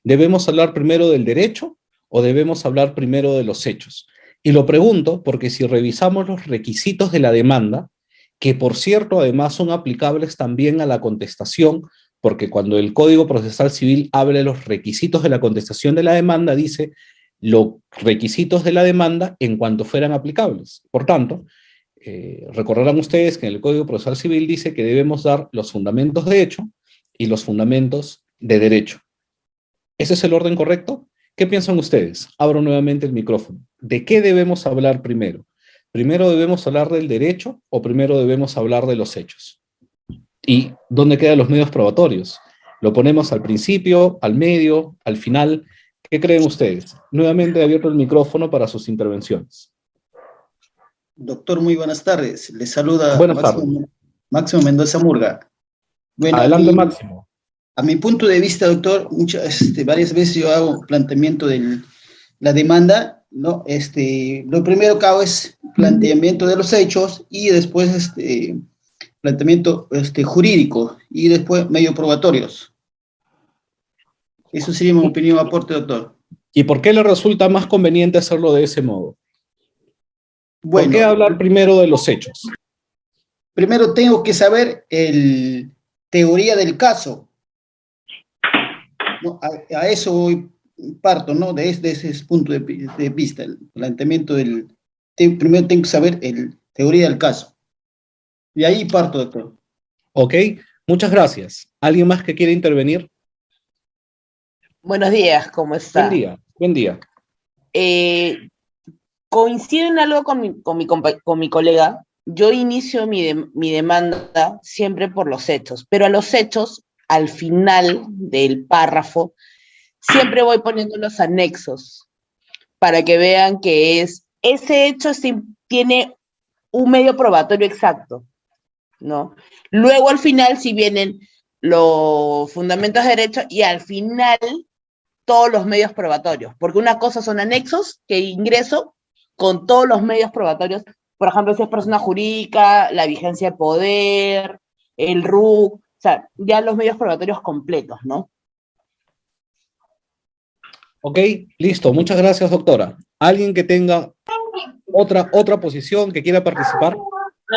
¿Debemos hablar primero del derecho o debemos hablar primero de los hechos? Y lo pregunto porque si revisamos los requisitos de la demanda, que por cierto además son aplicables también a la contestación, porque cuando el Código Procesal Civil habla de los requisitos de la contestación de la demanda, dice los requisitos de la demanda en cuanto fueran aplicables. Por tanto, recordarán ustedes que en el Código Procesal Civil dice que debemos dar los fundamentos de hecho y los fundamentos de derecho. ¿Ese es el orden correcto? ¿Qué piensan ustedes? Abro nuevamente el micrófono. ¿De qué debemos hablar primero? ¿Primero debemos hablar del derecho o primero debemos hablar de los hechos? ¿Y dónde quedan los medios probatorios? ¿Lo ponemos al principio, al medio, al final? ¿Qué creen ustedes? Nuevamente he abierto el micrófono para sus intervenciones. Doctor, muy buenas tardes. Les saluda Máximo, Máximo Mendoza Murga. Bueno, adelante, Máximo. A mi punto de vista, doctor, varias veces yo hago planteamiento de la demanda, ¿no? Lo primero que hago es planteamiento de los hechos y después planteamiento jurídico y después medios probatorios. Eso sería mi opinión, aporte, doctor. ¿Y por qué le resulta más conveniente hacerlo de ese modo? Bueno, ¿por qué hablar primero de los hechos? Primero tengo que saber teoría del caso. ¿No? A eso parto, ¿no? De ese punto de vista, el planteamiento primero tengo que saber teoría del caso. Y ahí parto, doctor. Ok, muchas gracias. ¿Alguien más que quiera intervenir? Buenos días, ¿cómo está? Buen día. Coincido en algo con mi colega, yo inicio mi demanda siempre por los hechos, pero a los hechos, al final del párrafo, siempre voy poniendo los anexos para que vean que ese hecho tiene un medio probatorio exacto, ¿no? Luego al final sí vienen los fundamentos de derecho y al final todos los medios probatorios, porque una cosa son anexos que ingreso con todos los medios probatorios, por ejemplo, si es persona jurídica, la vigencia de poder, el RUC, o sea, ya los medios probatorios completos, ¿no? Ok, listo. Muchas gracias, doctora. ¿Alguien que tenga otra posición que quiera participar?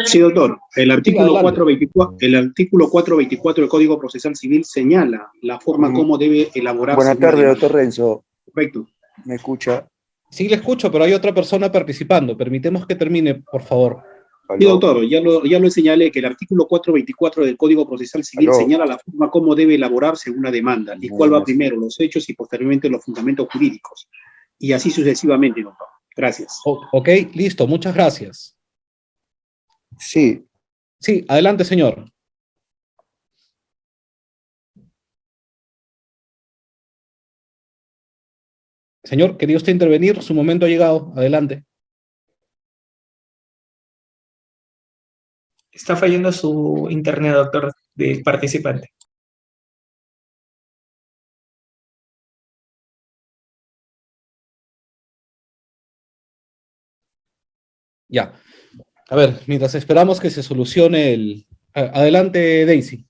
Sí, doctor. El artículo adelante. 424 del Código Procesal Civil señala la forma como debe elaborarse. Buenas una tardes, demanda. doctor Renzo. Correcto. ¿Me escucha? Sí, le escucho, pero hay otra persona participando. Permitemos que termine, por favor. Sí, doctor, ya lo señalé, que el artículo 424 del Código Procesal Civil Aló. señala la forma como debe elaborarse una demanda, y cuál va primero, los hechos y posteriormente los fundamentos jurídicos. Y así sucesivamente, doctor. Gracias. Ok, listo. Muchas gracias. Sí. Sí, adelante, señor. Señor, ¿quería usted intervenir? Su momento ha llegado. Adelante. Está fallando su internet, doctor, del participante. Ya. A ver, mientras esperamos que se solucione Adelante, Daisy.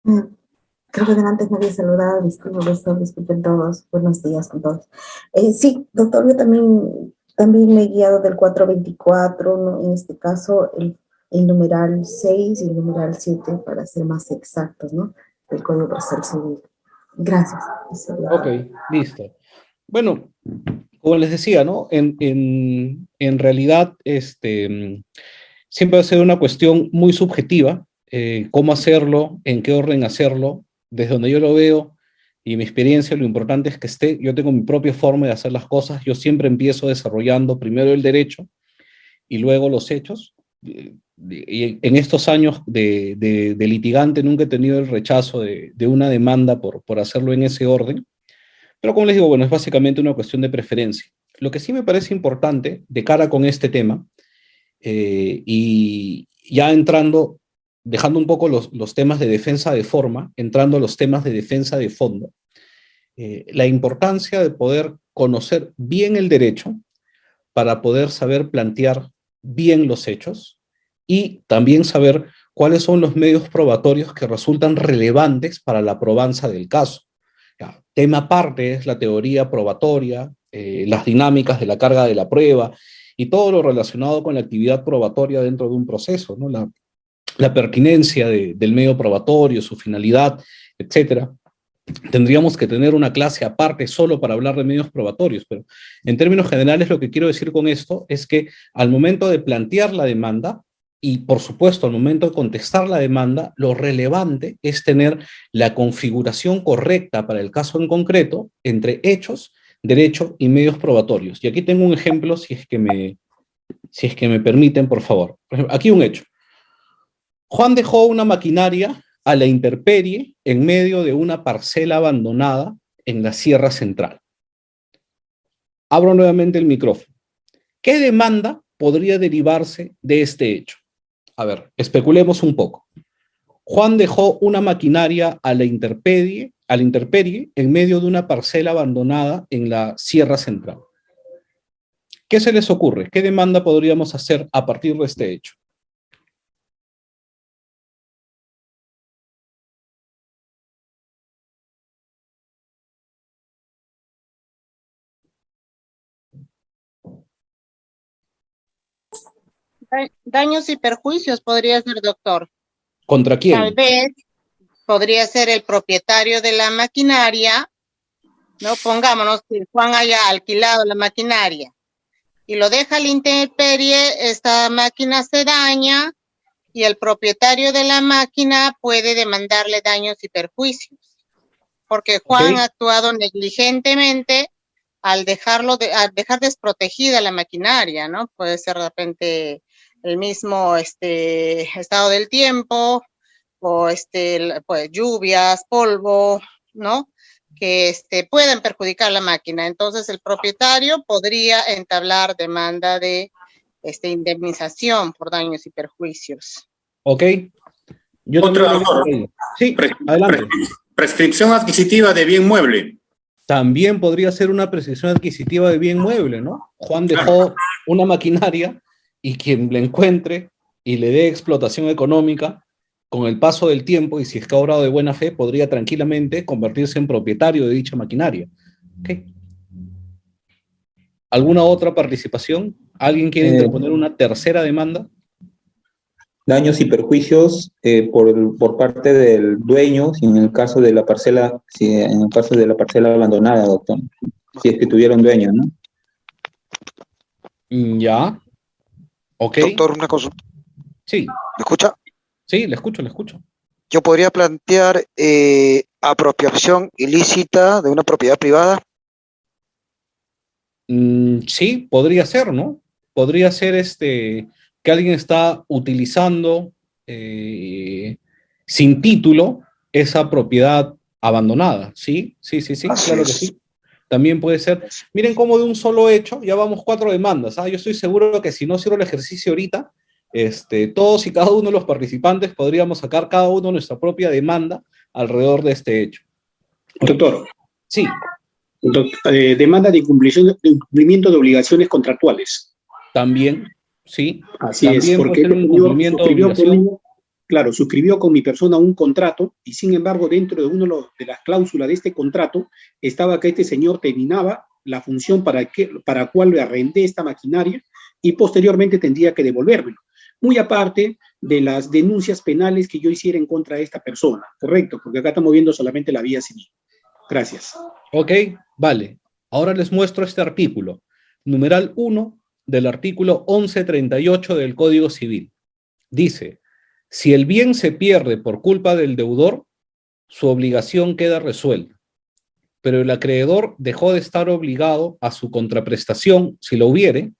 Creo que antes me había saludado, disculpen todos, buenos días con todos. Sí, doctor, yo también me he guiado del 424, ¿no? En este caso el numeral 6 y el numeral 7, para ser más exactos, ¿no? Del Código Procesal Civil. Gracias. Ok, listo. Bueno, como les decía, ¿no? En realidad, siempre va a ser una cuestión muy subjetiva, cómo hacerlo, en qué orden hacerlo. Desde donde yo lo veo y mi experiencia, lo importante es que yo tengo mi propia forma de hacer las cosas. Yo siempre empiezo desarrollando primero el derecho y luego los hechos. Y en estos años de litigante nunca he tenido el rechazo de una demanda por hacerlo en ese orden. Pero como les digo, bueno, es básicamente una cuestión de preferencia. Lo que sí me parece importante de cara con este tema, y ya dejando un poco los temas de defensa de forma, entrando a los temas de defensa de fondo, la importancia de poder conocer bien el derecho para poder saber plantear bien los hechos y también saber cuáles son los medios probatorios que resultan relevantes para la probanza del caso. Ya, tema aparte es la teoría probatoria, las dinámicas de la carga de la prueba y todo lo relacionado con la actividad probatoria dentro de un proceso, ¿no? La pertinencia del medio probatorio, su finalidad, etcétera. Tendríamos que tener una clase aparte solo para hablar de medios probatorios, pero en términos generales lo que quiero decir con esto es que al momento de plantear la demanda y por supuesto al momento de contestar la demanda, lo relevante es tener la configuración correcta para el caso en concreto entre hechos, derecho y medios probatorios. Y aquí tengo un ejemplo, si es que me permiten, por favor. Por ejemplo, aquí un hecho. Juan dejó una maquinaria a la intemperie en medio de una parcela abandonada en la Sierra Central. Abro nuevamente el micrófono. ¿Qué demanda podría derivarse de este hecho? A ver, especulemos un poco. Juan dejó una maquinaria a la intemperie en medio de una parcela abandonada en la Sierra Central. ¿Qué se les ocurre? ¿Qué demanda podríamos hacer a partir de este hecho? Daños y perjuicios podría ser, doctor. ¿Contra quién? Tal vez podría ser el propietario de la maquinaria, ¿no? Pongámonos que Juan haya alquilado la maquinaria y lo deja a la intemperie, esta máquina se daña y el propietario de la máquina puede demandarle daños y perjuicios, porque Juan ha actuado negligentemente al dejar desprotegida la maquinaria, ¿no? Puede ser de repente el mismo estado del tiempo, o pues, lluvias, polvo, ¿no? Que pueden perjudicar la máquina. Entonces el propietario podría entablar demanda de indemnización por daños y perjuicios. Ok. Yo Otra, también doctor. Sí, adelante. Prescripción adquisitiva de bien mueble. También podría ser una prescripción adquisitiva de bien mueble, ¿no? Juan dejó una maquinaria y quien la encuentre y le dé explotación económica, con el paso del tiempo, y si es que ha obrado de buena fe, podría tranquilamente convertirse en propietario de dicha maquinaria. ¿Okay? ¿Alguna otra participación? ¿Alguien quiere interponer una tercera demanda? Daños y perjuicios por parte del dueño, si en el caso de la parcela, abandonada, doctor, si es que tuviera un dueño, ¿no? Ya. Ok. Doctor, una consulta. Sí. ¿Me escucha? Sí, le escucho, le escucho. Yo podría plantear apropiación ilícita de una propiedad privada. Sí, podría ser, ¿no? Podría ser que alguien está utilizando sin título esa propiedad abandonada, ¿sí? Sí, Así claro que es. sí. También puede ser. Miren cómo de un solo hecho ya vamos 4 demandas. Yo estoy seguro que si no cierro el ejercicio ahorita, todos y cada uno de los participantes podríamos sacar cada uno nuestra propia demanda alrededor de este hecho. Doctor. Sí. Demanda de incumplimiento de obligaciones contractuales. También, sí. Así también es, porque puede ser un incumplimiento de obligación. conmigo, claro, suscribió con mi persona un contrato y sin embargo dentro de una de las cláusulas de este contrato estaba que este señor terminaba la función para cual le arrendé esta maquinaria y posteriormente tendría que devolvérmelo. Muy aparte de las denuncias penales que yo hiciera en contra de esta persona, ¿correcto? Porque acá estamos viendo solamente la vía civil. Gracias. Ok, vale. Ahora les muestro este artículo. Numeral 1 del artículo 1138 del Código Civil. Dice, si el bien se pierde por culpa del deudor, su obligación queda resuelta. Pero el acreedor dejó de estar obligado a su contraprestación, si lo hubiere,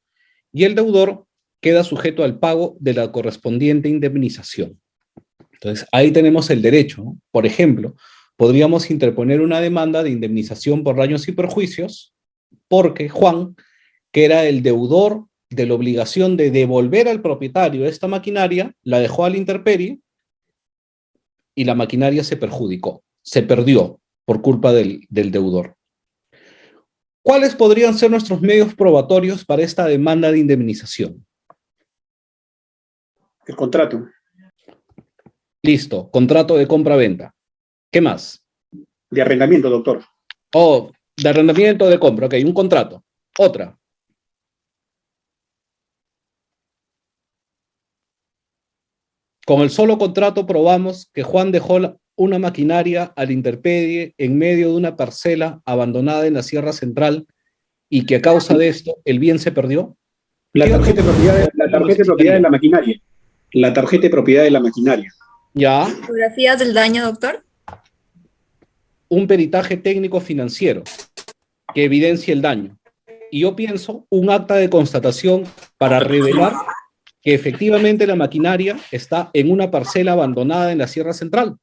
y el deudor queda sujeto al pago de la correspondiente indemnización. Entonces, ahí tenemos el derecho, ¿no? Por ejemplo, podríamos interponer una demanda de indemnización por daños y perjuicios porque Juan, que era el deudor de la obligación de devolver al propietario esta maquinaria, la dejó a la intemperie y la maquinaria se perjudicó, se perdió por culpa del deudor. ¿Cuáles podrían ser nuestros medios probatorios para esta demanda de indemnización? El contrato. Listo, contrato de compra-venta. ¿Qué más? De arrendamiento, doctor. Oh, de arrendamiento de compra, ok, un contrato. Otra. Con el solo contrato probamos que Juan dejó una maquinaria a la intemperie en medio de una parcela abandonada en la Sierra Central y que a causa de esto el bien se perdió. La tarjeta de propiedad de la maquinaria. La tarjeta de propiedad de la maquinaria. Ya. ¿Fotografías del daño, doctor? Un peritaje técnico financiero que evidencia el daño. Y yo pienso un acta de constatación para revelar que efectivamente la maquinaria está en una parcela abandonada en la Sierra Central.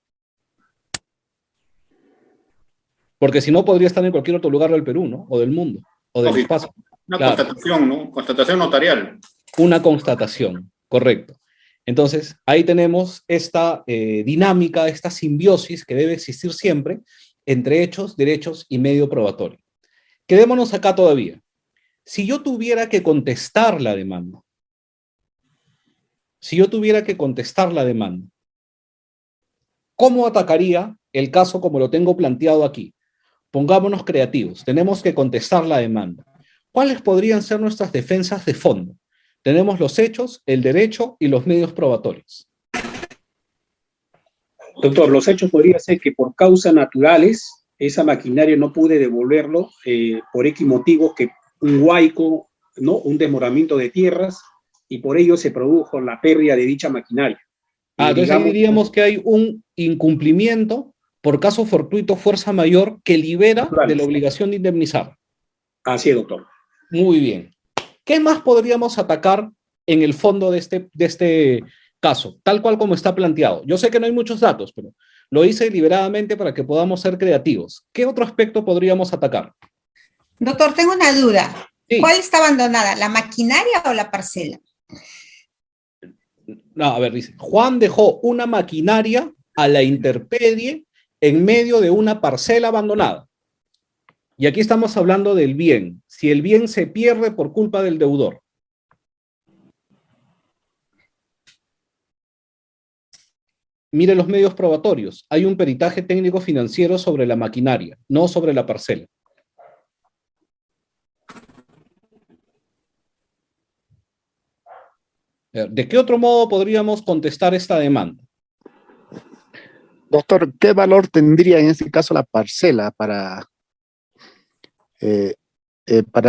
Porque si no, podría estar en cualquier otro lugar del Perú, ¿no? O del mundo, o del espacio. Una Claro. constatación, ¿no? Constatación notarial. Una constatación, correcto. Entonces, ahí tenemos esta dinámica, esta simbiosis que debe existir siempre entre hechos, derechos y medio probatorio. Quedémonos acá todavía. Si yo tuviera que contestar la demanda, ¿cómo atacaría el caso como lo tengo planteado aquí? Pongámonos creativos, tenemos que contestar la demanda. ¿Cuáles podrían ser nuestras defensas de fondo? Tenemos los hechos, el derecho y los medios probatorios. Doctor, los hechos podría ser que por causas naturales esa maquinaria no pude devolverlo por X motivos, que un huaico, ¿no? Un desmoronamiento de tierras, y por ello se produjo la pérdida de dicha maquinaria. Entonces ahí diríamos que hay un incumplimiento por caso fortuito, fuerza mayor, que libera de la obligación de indemnizar. Así es, doctor. Muy bien. ¿Qué más podríamos atacar en el fondo de este caso, tal cual como está planteado. Yo sé que no hay muchos datos, pero lo hice deliberadamente para que podamos ser creativos. ¿Qué otro aspecto podríamos atacar? Doctor, tengo una duda. Sí. ¿Cuál está abandonada, la maquinaria o la parcela? No, a ver, dice, Juan dejó una maquinaria a la intemperie en medio de una parcela abandonada. Y aquí estamos hablando del bien. Si el bien se pierde por culpa del deudor. Mire los medios probatorios. Hay un peritaje técnico financiero sobre la maquinaria, no sobre la parcela. ¿De qué otro modo podríamos contestar esta demanda? Doctor, ¿qué valor tendría en este caso la parcela para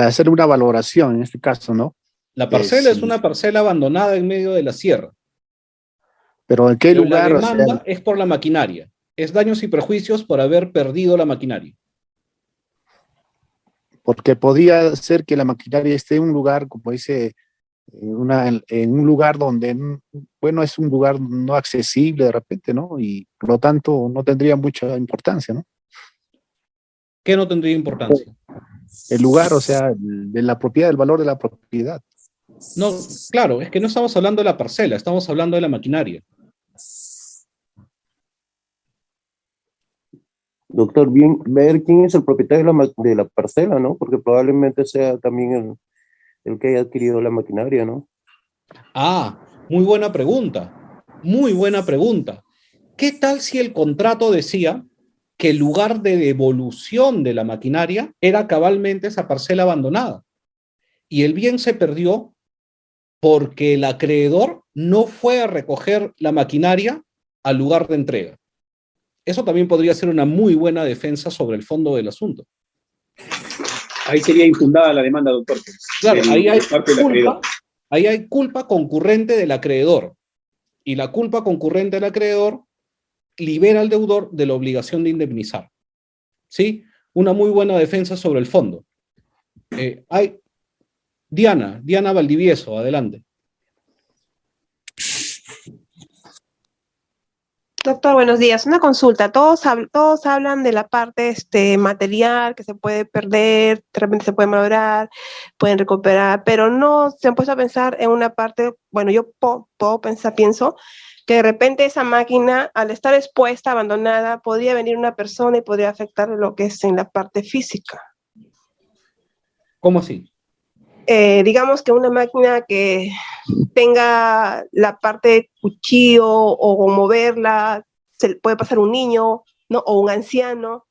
hacer una valoración en este caso, ¿no? La parcela es Sí. una parcela abandonada en medio de la sierra. Pero ¿en qué Pero lugar? la O sea, demanda es por la maquinaria. Es daños y perjuicios por haber perdido la maquinaria. porque podría ser que la maquinaria esté en un lugar, como dice, en un lugar donde, bueno, es un lugar no accesible de repente, ¿no? Y por lo tanto no tendría mucha importancia, ¿no? ¿Qué no tendría importancia? El lugar, o sea, de la propiedad, el valor de la propiedad. No, claro, es que no estamos hablando de la parcela, estamos hablando de la maquinaria. Doctor, bien, ver quién es el propietario de la parcela, ¿no? Porque probablemente sea también el que haya adquirido la maquinaria, ¿no? Ah, muy buena pregunta. Muy buena pregunta. ¿Qué tal si el contrato decía que el lugar de devolución de la maquinaria era cabalmente esa parcela abandonada? Y el bien se perdió porque el acreedor no fue a recoger la maquinaria al lugar de entrega. Eso también podría ser una muy buena defensa sobre el fondo del asunto. Ahí sería infundada la demanda, doctor. Claro, ahí hay parte del acreedor. ahí hay culpa concurrente del acreedor. Y la culpa concurrente del acreedor libera al deudor de la obligación de indemnizar. ¿Sí? Una muy buena defensa sobre el fondo. Diana Valdivieso, adelante. Doctor, buenos días. Una consulta. Todos hablan de la parte material que se puede perder, de repente se puede malograr, pueden recuperar, pero no se han puesto a pensar en una parte, bueno, yo pienso que de repente esa máquina, al estar expuesta, abandonada, podría venir una persona y podría afectar lo que es en la parte física. ¿Cómo así? Digamos que una máquina que tenga la parte de cuchillo o moverla, se puede pasar un niño, ¿no? O un anciano,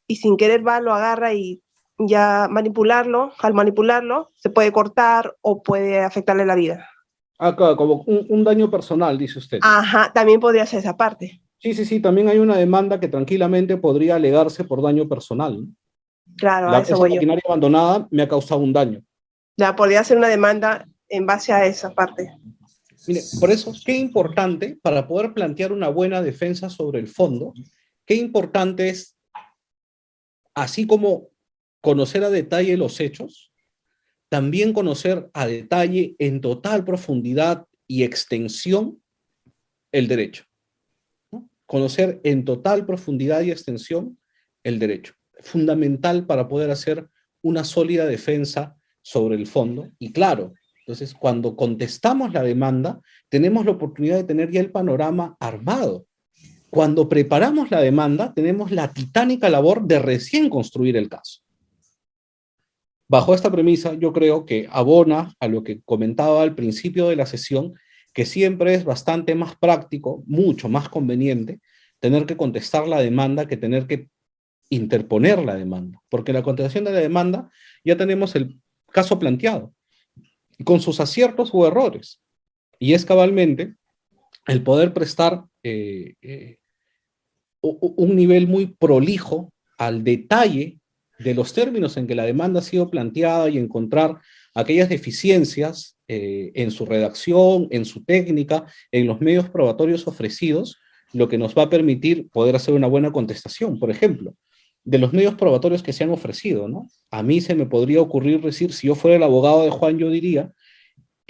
y sin querer va, lo agarra y ya al manipularlo, se puede cortar o puede afectarle la vida. Acá, como un daño personal, dice usted. Ajá, también podría ser esa parte. Sí, también hay una demanda que tranquilamente podría alegarse por daño personal. Claro, a eso Esa voy yo. maquinaria abandonada me ha causado un daño. Ya podría ser una demanda en base a esa parte. Mire, por eso, qué importante, para poder plantear una buena defensa sobre el fondo, qué importante es, así como conocer a detalle los hechos, también conocer a detalle, en total profundidad y extensión, el derecho. ¿No? Conocer en total profundidad y extensión el derecho. Fundamental para poder hacer una sólida defensa sobre el fondo. Y claro, entonces cuando contestamos la demanda, tenemos la oportunidad de tener ya el panorama armado. Cuando preparamos la demanda, tenemos la titánica labor de recién construir el caso. Bajo esta premisa, yo creo que abona a lo que comentaba al principio de la sesión, que siempre es bastante más práctico, mucho más conveniente, tener que contestar la demanda que tener que interponer la demanda. Porque la contestación de la demanda ya tenemos el caso planteado, con sus aciertos o errores. Y es cabalmente el poder prestar un nivel muy prolijo al detalle de los términos en que la demanda ha sido planteada y encontrar aquellas deficiencias en su redacción, en su técnica, en los medios probatorios ofrecidos, lo que nos va a permitir poder hacer una buena contestación. Por ejemplo, de los medios probatorios que se han ofrecido, ¿no? A mí se me podría ocurrir decir, si yo fuera el abogado de Juan, yo diría,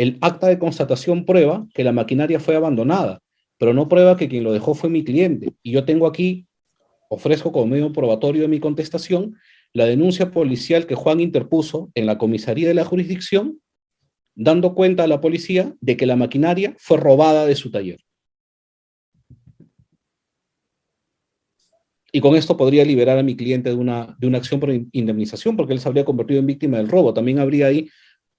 El acta de constatación prueba que la maquinaria fue abandonada, pero no prueba que quien lo dejó fue mi cliente. Y yo tengo aquí, ofrezco como medio probatorio de mi contestación, la denuncia policial que Juan interpuso en la comisaría de la jurisdicción, dando cuenta a la policía de que la maquinaria fue robada de su taller. Y con esto podría liberar a mi cliente de una acción por indemnización, porque él se habría convertido en víctima del robo. También habría ahí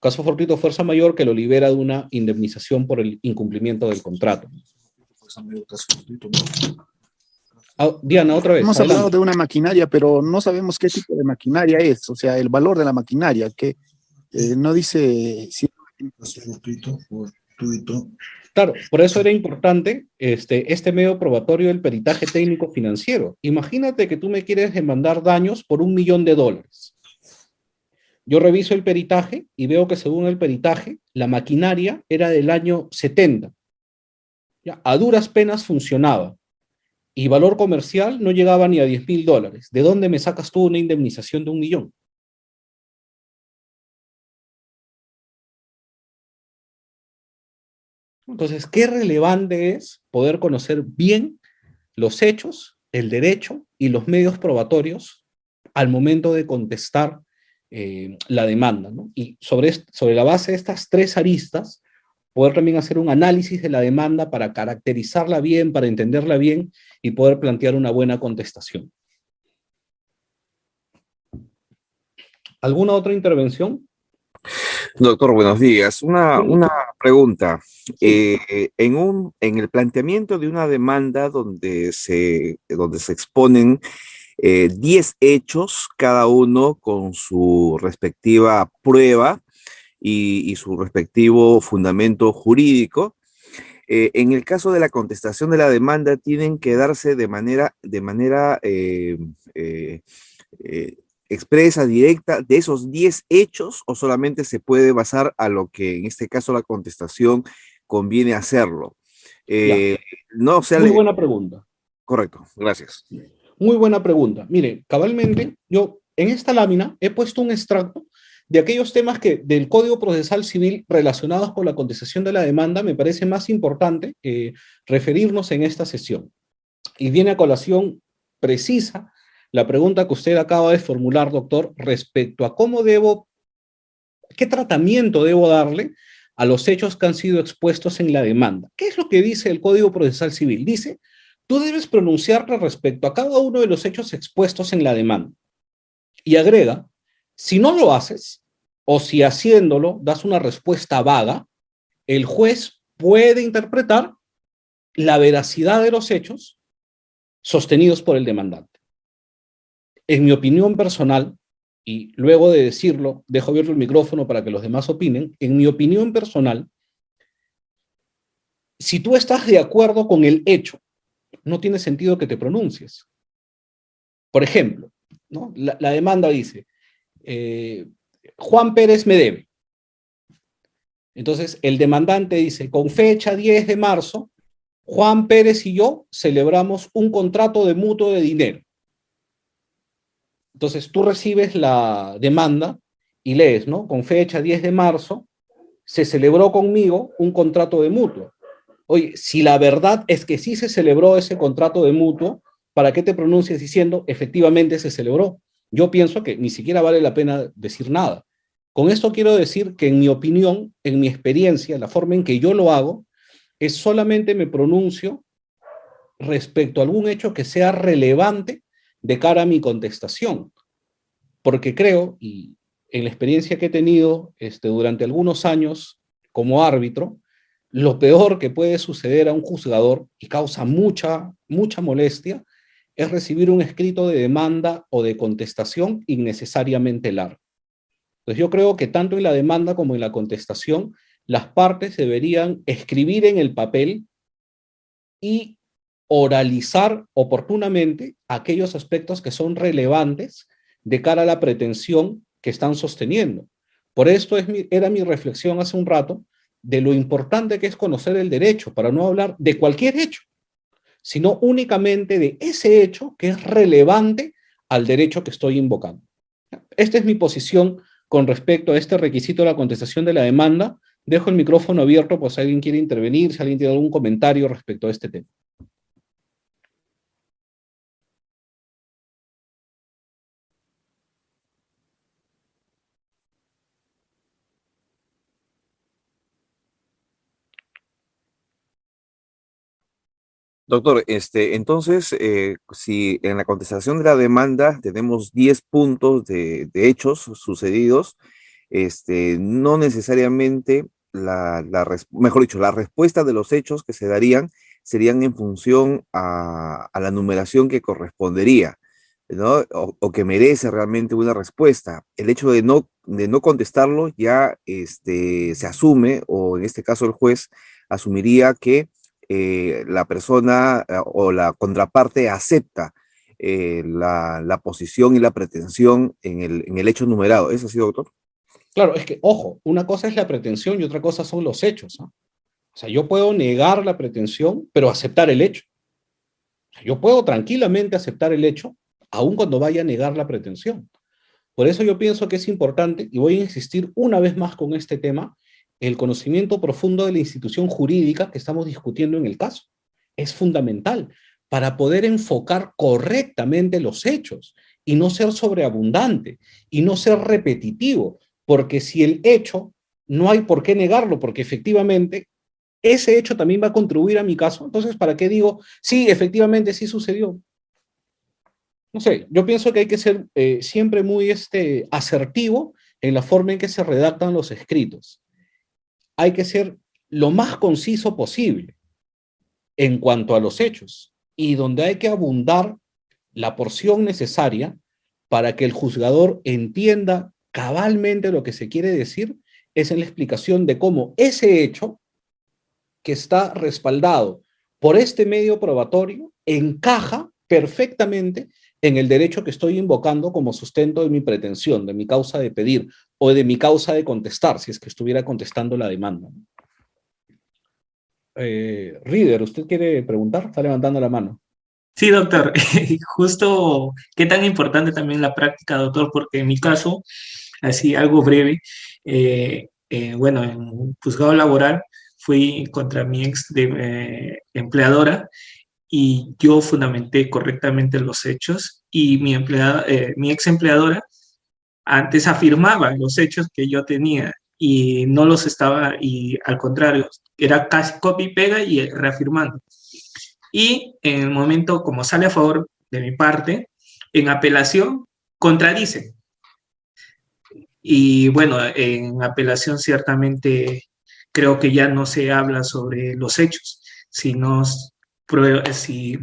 caso fortuito fuerza mayor que lo libera de una indemnización por el incumplimiento del contrato. Diana, otra vez. Hemos hablado de una maquinaria, pero no sabemos qué tipo de maquinaria es, o sea, el valor de la maquinaria, que no dice si... Claro, por eso era importante este medio probatorio del peritaje técnico financiero. Imagínate que tú me quieres demandar daños por $1 millón. Yo reviso el peritaje y veo que según el peritaje, la maquinaria era del año 70. Ya, a duras penas funcionaba. Y valor comercial no llegaba ni a $10.000. ¿De dónde me sacas tú una indemnización de $1 millón? Entonces, qué relevante es poder conocer bien los hechos, el derecho y los medios probatorios al momento de contestar la demanda, ¿no? Y sobre la base de estas tres aristas, poder también hacer un análisis de la demanda para caracterizarla bien, para entenderla bien y poder plantear una buena contestación. ¿Alguna otra intervención? Doctor, buenos días. Una pregunta. En el planteamiento de una demanda donde se exponen 10 hechos, cada uno con su respectiva prueba y su respectivo fundamento jurídico, en el caso de la contestación de la demanda tienen que darse de manera expresa, directa, de esos 10 hechos, o solamente se puede basar a lo que en este caso la contestación conviene hacerlo. No, Muy buena pregunta. Correcto, gracias. Muy buena pregunta. Mire, cabalmente, yo en esta lámina he puesto un extracto de aquellos temas del Código Procesal Civil relacionados con la contestación de la demanda. Me parece más importante referirnos en esta sesión. Y viene a colación precisa la pregunta que usted acaba de formular, doctor, respecto a qué tratamiento debo darle a los hechos que han sido expuestos en la demanda. ¿Qué es lo que dice el Código Procesal Civil? Dice, tú debes pronunciarte respecto a cada uno de los hechos expuestos en la demanda. Y agrega, si no lo haces, o si haciéndolo das una respuesta vaga, el juez puede interpretar la veracidad de los hechos sostenidos por el demandante. En mi opinión personal, y luego de decirlo, dejo abierto el micrófono para que los demás opinen, en mi opinión personal, si tú estás de acuerdo con el hecho, no tiene sentido que te pronuncies. Por ejemplo, ¿no? La demanda dice, Juan Pérez me debe. Entonces, el demandante dice, con fecha 10 de marzo, Juan Pérez y yo celebramos un contrato de mutuo de dinero. Entonces, tú recibes la demanda y lees, ¿no? Con fecha 10 de marzo, se celebró conmigo un contrato de mutuo. Oye, si la verdad es que sí se celebró ese contrato de mutuo, ¿para qué te pronuncias diciendo efectivamente se celebró? Yo pienso que ni siquiera vale la pena decir nada. Con esto quiero decir que en mi opinión, en mi experiencia, la forma en que yo lo hago, es solamente me pronuncio respecto a algún hecho que sea relevante de cara a mi contestación. Porque creo, y en la experiencia que he tenido durante algunos años como árbitro, lo peor que puede suceder a un juzgador, y causa mucha molestia, es recibir un escrito de demanda o de contestación innecesariamente largo. Entonces yo creo que tanto en la demanda como en la contestación, las partes deberían escribir en el papel y oralizar oportunamente aquellos aspectos que son relevantes de cara a la pretensión que están sosteniendo. Por esto era mi reflexión hace un rato de lo importante que es conocer el derecho, para no hablar de cualquier hecho, sino únicamente de ese hecho que es relevante al derecho que estoy invocando. Esta es mi posición con respecto a este requisito de la contestación de la demanda. Dejo el micrófono abierto por si alguien quiere intervenir, si alguien tiene algún comentario respecto a este tema. Doctor, entonces, si en la contestación de la demanda tenemos 10 puntos de hechos sucedidos, no necesariamente mejor dicho, la respuesta de los hechos que se darían serían en función a la numeración que correspondería, ¿no? O que merece realmente una respuesta. El hecho de no contestarlo ya se asume, o en este caso el juez asumiría que la persona o la contraparte acepta la posición y la pretensión en el hecho numerado. ¿Es así, doctor? Claro, es que, ojo, una cosa es la pretensión y otra cosa son los hechos, ¿no? O sea, yo puedo negar la pretensión, pero aceptar el hecho. O sea, yo puedo tranquilamente aceptar el hecho, aun cuando vaya a negar la pretensión. Por eso yo pienso que es importante, y voy a insistir una vez más con este tema, el conocimiento profundo de la institución jurídica que estamos discutiendo en el caso. Es fundamental para poder enfocar correctamente los hechos y no ser sobreabundante y no ser repetitivo, porque si el hecho no hay por qué negarlo, porque efectivamente ese hecho también va a contribuir a mi caso, entonces ¿para qué digo, sí, efectivamente sí sucedió? No sé, yo pienso que hay que ser siempre muy asertivo en la forma en que se redactan los escritos. Hay que ser lo más conciso posible en cuanto a los hechos y donde hay que abundar la porción necesaria para que el juzgador entienda cabalmente lo que se quiere decir, es en la explicación de cómo ese hecho que está respaldado por este medio probatorio encaja perfectamente en el derecho que estoy invocando como sustento de mi pretensión, de mi causa de pedir o de mi causa de contestar, si es que estuviera contestando la demanda. Reader, ¿usted quiere preguntar? Está levantando la mano. Sí, doctor. Justo, qué tan importante también la práctica, doctor, porque en mi caso, así algo breve, bueno, en un juzgado laboral fui contra mi empleadora y yo fundamenté correctamente los hechos y mi ex empleadora antes afirmaba los hechos que yo tenía y no los estaba, y al contrario, era casi copia y pega y reafirmando. Y en el momento, como sale a favor de mi parte, en apelación contradice. Y bueno, en apelación ciertamente creo que ya no se habla sobre los hechos, sino si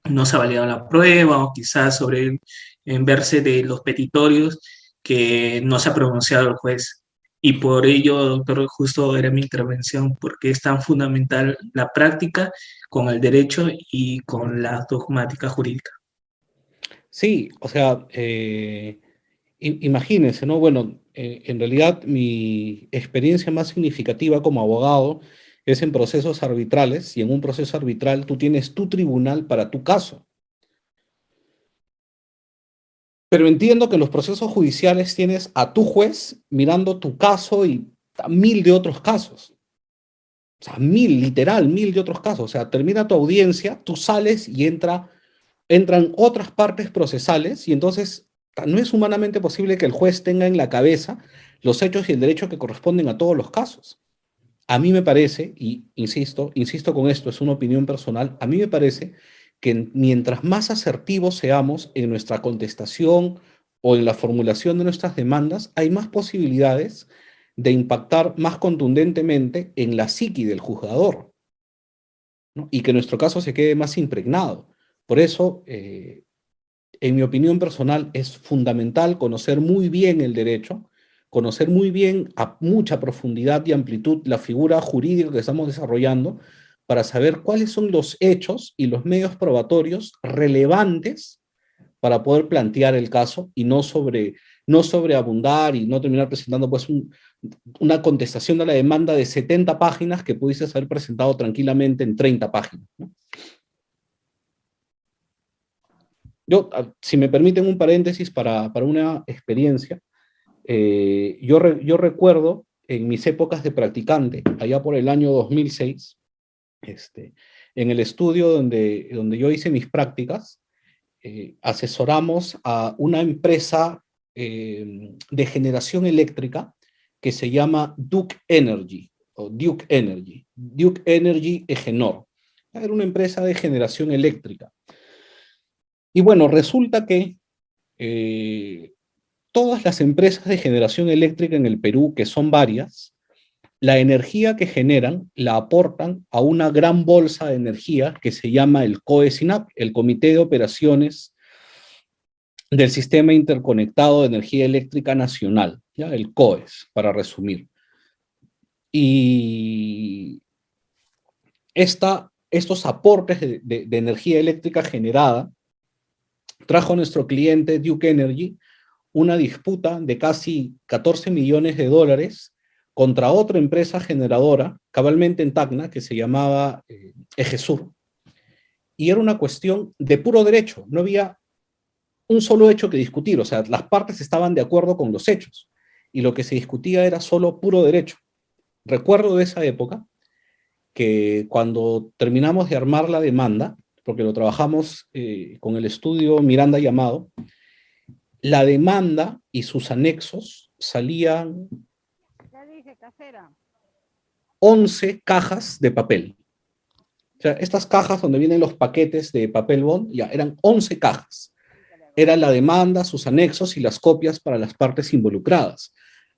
no se ha validado la prueba o quizás sobre en verse de los petitorios que no se ha pronunciado el juez. Y por ello, doctor, justo era mi intervención, porque es tan fundamental la práctica con el derecho y con la dogmática jurídica. Sí, o sea, imagínense, ¿no? Bueno, en realidad mi experiencia más significativa como abogado es en procesos arbitrales, y en un proceso arbitral tú tienes tu tribunal para tu caso. Pero entiendo que en los procesos judiciales tienes a tu juez mirando tu caso y a 1000 de otros casos. O sea, 1000, literal, 1000 de otros casos. O sea, termina tu audiencia, tú sales y entran otras partes procesales, y entonces no es humanamente posible que el juez tenga en la cabeza los hechos y el derecho que corresponden a todos los casos. A mí me parece, y insisto con esto, es una opinión personal, a mí me parece que mientras más asertivos seamos en nuestra contestación o en la formulación de nuestras demandas, hay más posibilidades de impactar más contundentemente en la psiqui del juzgador, ¿no? Y que nuestro caso se quede más impregnado. Por eso, en mi opinión personal, es fundamental conocer muy bien el derecho, conocer muy bien a mucha profundidad y amplitud la figura jurídica que estamos desarrollando, para saber cuáles son los hechos y los medios probatorios relevantes para poder plantear el caso y no sobreabundar y no terminar presentando pues una contestación a la demanda de 70 páginas que pudieses haber presentado tranquilamente en 30 páginas, ¿no? Yo, si me permiten un paréntesis para una experiencia, yo recuerdo en mis épocas de practicante, allá por el año 2006, en el estudio donde yo hice mis prácticas, asesoramos a una empresa de generación eléctrica que se llama Duke Energy, o Duke Energy, Duke Energy Egenor. Era una empresa de generación eléctrica. Y bueno, resulta que todas las empresas de generación eléctrica en el Perú, que son varias, la energía que generan la aportan a una gran bolsa de energía que se llama el COE-SINAP, el Comité de Operaciones del Sistema Interconectado de Energía Eléctrica Nacional, ¿ya? El COES, para resumir. Y estos aportes de energía eléctrica generada trajo a nuestro cliente Duke Energy una disputa de casi 14 millones de dólares contra otra empresa generadora, cabalmente en Tacna, que se llamaba Egesur. Y era una cuestión de puro derecho, no había un solo hecho que discutir, o sea, las partes estaban de acuerdo con los hechos, y lo que se discutía era solo puro derecho. Recuerdo de esa época que cuando terminamos de armar la demanda, porque lo trabajamos con el estudio Miranda y Amado, la demanda y sus anexos salían 11 cajas de papel. O sea, estas cajas donde vienen los paquetes de papel bond, ya eran 11 cajas. Era la demanda, sus anexos y las copias para las partes involucradas.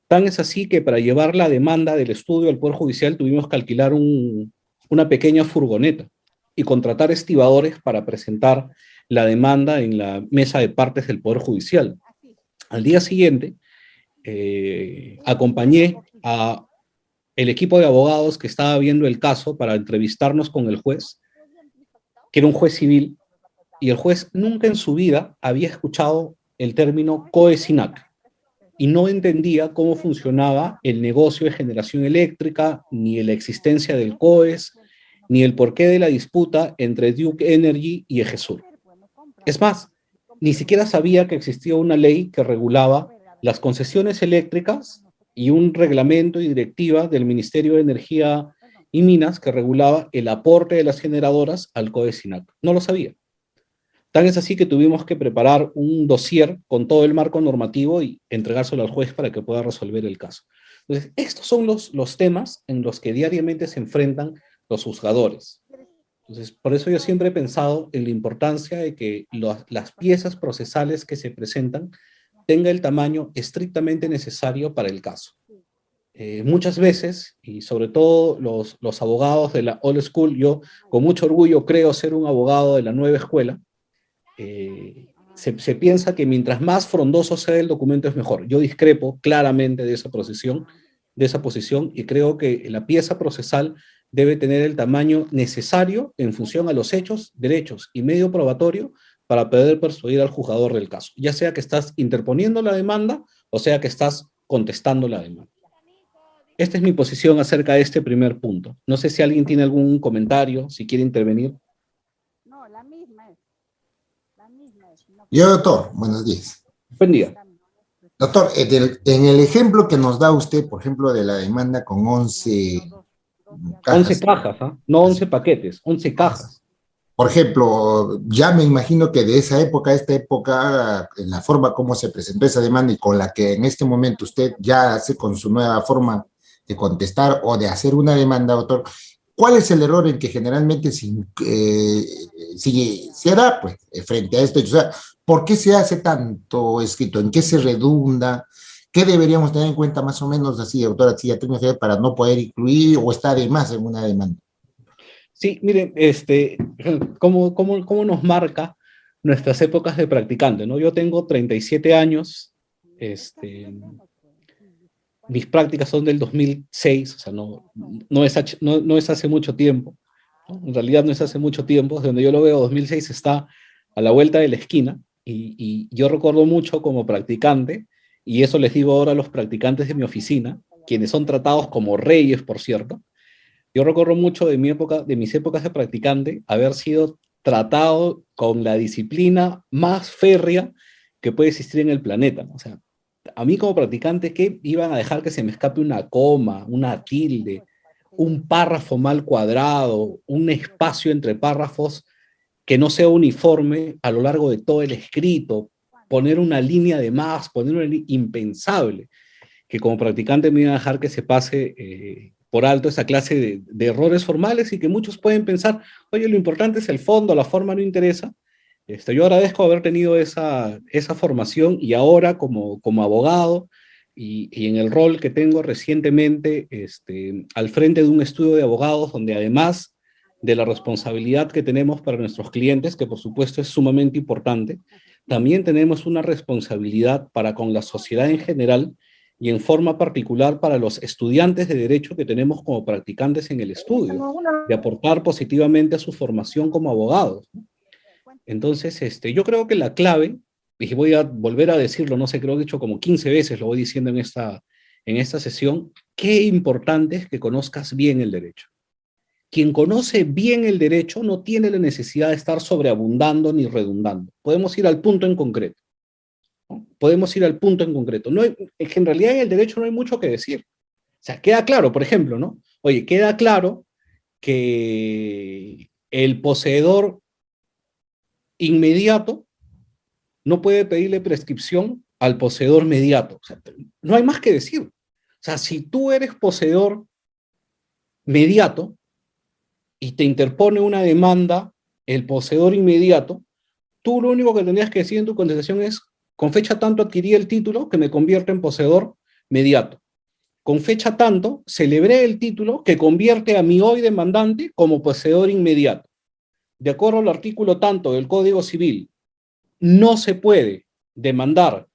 Tan es así que para llevar la demanda del estudio al Poder Judicial tuvimos que alquilar una pequeña furgoneta y contratar estibadores para presentar la demanda en la mesa de partes del Poder Judicial. Al día siguiente, acompañé a el equipo de abogados que estaba viendo el caso para entrevistarnos con el juez, que era un juez civil, y el juez nunca en su vida había escuchado el término COE-SINAC y no entendía cómo funcionaba el negocio de generación eléctrica, ni la existencia del COES, ni el porqué de la disputa entre Duke Energy y Egesur. Es más, ni siquiera sabía que existía una ley que regulaba las concesiones eléctricas y un reglamento y directiva del Ministerio de Energía y Minas que regulaba el aporte de las generadoras al COE-SINAC. No lo sabía. Tan es así que tuvimos que preparar un dossier con todo el marco normativo y entregárselo al juez para que pueda resolver el caso. Entonces, estos son los temas en los que diariamente se enfrentan los juzgadores. Entonces, por eso yo siempre he pensado en la importancia de que las piezas procesales que se presentan tengan el tamaño estrictamente necesario para el caso. Muchas veces, y sobre todo los abogados de la old school, yo con mucho orgullo creo ser un abogado de la nueva escuela, se piensa que mientras más frondoso sea el documento es mejor. Yo discrepo claramente de esa posición y creo que la pieza procesal debe tener el tamaño necesario en función a los hechos, derechos y medio probatorio para poder persuadir al juzgador del caso, ya sea que estás interponiendo la demanda o sea que estás contestando la demanda. Esta es mi posición acerca de este primer punto. No sé si alguien tiene algún comentario, si quiere intervenir. Yo, doctor, buenos días. Buen día. Doctor, en el ejemplo que nos da usted, por ejemplo, de la demanda con 11 cajas. 11 cajas, ¿eh? No 11 paquetes, 11 cajas. Por ejemplo, ya me imagino que de esa época a esta época, en la forma como se presentó esa demanda y con la que en este momento usted ya hace con su nueva forma de contestar o de hacer una demanda, doctor, ¿cuál es el error en que generalmente se da pues, frente a esto? O sea, ¿por qué se hace tanto escrito? ¿En qué se redunda? ¿Qué deberíamos tener en cuenta más o menos así, doctora, si ya tengo que ver para no poder incluir o estar de más en una demanda? Sí, miren, ¿cómo nos marca nuestras épocas de practicante, ¿no? Yo tengo 37 años, mis prácticas son del 2006, o sea, no es hace mucho tiempo, ¿no? En realidad no es hace mucho tiempo, desde donde yo lo veo, 2006 está a la vuelta de la esquina, y yo recuerdo mucho como practicante, y eso les digo ahora a los practicantes de mi oficina, quienes son tratados como reyes, por cierto. Yo recuerdo mucho de mis épocas de practicante, haber sido tratado con la disciplina más férrea que puede existir en el planeta, ¿no? O sea, a mí como practicante, ¿qué iban a dejar que se me escape una coma, una tilde, un párrafo mal cuadrado, un espacio entre párrafos que no sea uniforme a lo largo de todo el escrito, poner una línea de más, poner una línea impensable, que como practicante me iba a dejar que se pase por alto esa clase de errores formales y que muchos pueden pensar, oye, lo importante es el fondo, la forma no interesa. Yo agradezco haber tenido esa formación y ahora como abogado y en el rol que tengo recientemente al frente de un estudio de abogados donde además de la responsabilidad que tenemos para nuestros clientes, que por supuesto es sumamente importante, también tenemos una responsabilidad para con la sociedad en general y en forma particular para los estudiantes de derecho que tenemos como practicantes en el estudio, de aportar positivamente a su formación como abogados, ¿no? Entonces, yo creo que la clave, y voy a volver a decirlo, no sé, creo que he dicho como 15 veces, lo voy diciendo en esta sesión, qué importante es que conozcas bien el derecho. Quien conoce bien el derecho no tiene la necesidad de estar sobreabundando ni redundando. Podemos ir al punto en concreto, ¿no? Podemos ir al punto en concreto. No hay, es que en realidad en el derecho no hay mucho que decir. O sea, queda claro, por ejemplo, ¿no? Oye, queda claro que el poseedor inmediato no puede pedirle prescripción al poseedor mediato. O sea, no hay más que decir. O sea, si tú eres poseedor mediato y te interpone una demanda el poseedor inmediato, tú lo único que tendrías que decir en tu contestación es, con fecha tanto adquirí el título que me convierte en poseedor mediato. Con fecha tanto celebré el título que convierte a mi hoy demandante como poseedor inmediato. De acuerdo al artículo tanto del Código Civil, no se puede demandar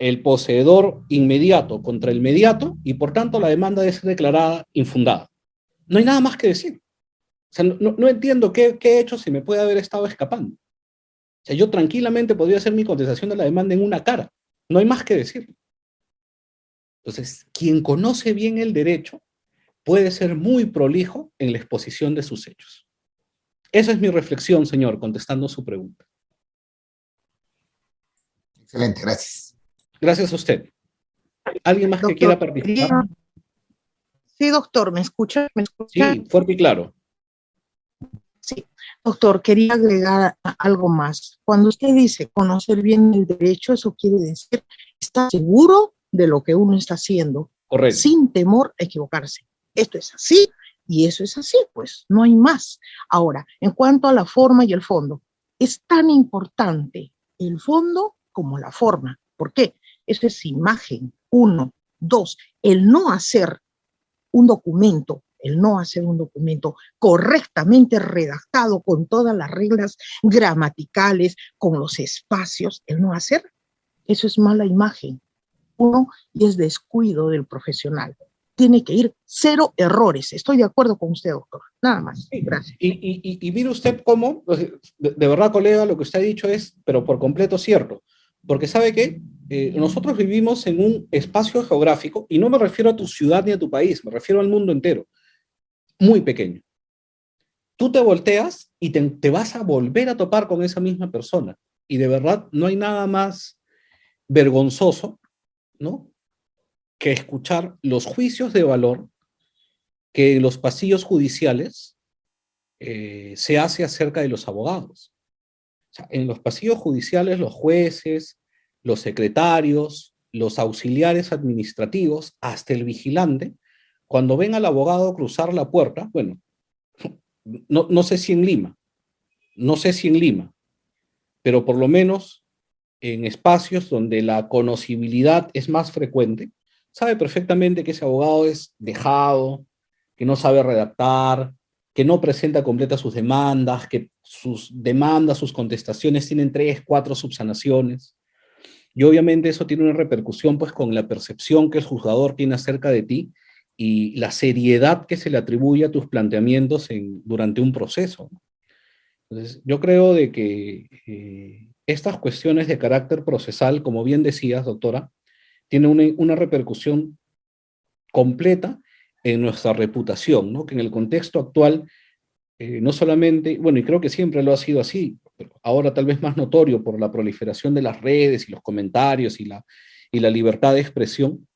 el poseedor inmediato contra el mediato y por tanto la demanda debe ser declarada infundada. No hay nada más que decir. O sea, no entiendo qué hecho se me puede haber estado escapando. O sea, yo tranquilamente podría hacer mi contestación de la demanda en una cara. No hay más que decir. Entonces, quien conoce bien el derecho puede ser muy prolijo en la exposición de sus hechos. Esa es mi reflexión, señor, contestando su pregunta. Excelente, gracias. Gracias a usted. ¿Alguien más que quiera participar? Sí, doctor, ¿me escucha? ¿Me escucha? Sí, fuerte y claro. Sí, doctor, quería agregar algo más. Cuando usted dice conocer bien el derecho, eso quiere decir estar seguro de lo que uno está haciendo, correcto, sin temor a equivocarse. Esto es así y eso es así, pues no hay más. Ahora, en cuanto a la forma y el fondo, es tan importante el fondo como la forma. ¿Por qué? Eso es imagen, 1. 2, el no hacer un documento correctamente redactado con todas las reglas gramaticales, con los espacios, el no hacer, eso es mala imagen. 1, y es descuido del profesional. Tiene que ir 0 errores. Estoy de acuerdo con usted, doctor. Nada más. Gracias. Y mire usted cómo, de verdad, colega, lo que usted ha dicho es, pero por completo cierto. Porque ¿sabe qué? Nosotros vivimos en un espacio geográfico, y no me refiero a tu ciudad ni a tu país, me refiero al mundo entero, muy pequeño. Tú te volteas y te vas a volver a topar con esa misma persona. Y de verdad no hay nada más vergonzoso, ¿no?, que escuchar los juicios de valor que en los pasillos judiciales se hace acerca de los abogados. O sea, en los pasillos judiciales los jueces, los secretarios, los auxiliares administrativos, hasta el vigilante, cuando ven al abogado cruzar la puerta, bueno, no sé si en Lima, pero por lo menos en espacios donde la conocibilidad es más frecuente, sabe perfectamente que ese abogado es dejado, que no sabe redactar, que no presenta completas sus demandas, que sus demandas, sus contestaciones tienen 3, 4 subsanaciones. Y obviamente eso tiene una repercusión pues con la percepción que el juzgador tiene acerca de ti y la seriedad que se le atribuye a tus planteamientos durante un proceso. Entonces, yo creo de que estas cuestiones de carácter procesal, como bien decías, doctora, tienen una repercusión completa en nuestra reputación, ¿no? Que en el contexto actual, no solamente, bueno, y creo que siempre lo ha sido así, pero ahora tal vez más notorio por la proliferación de las redes y los comentarios y y la libertad de expresión.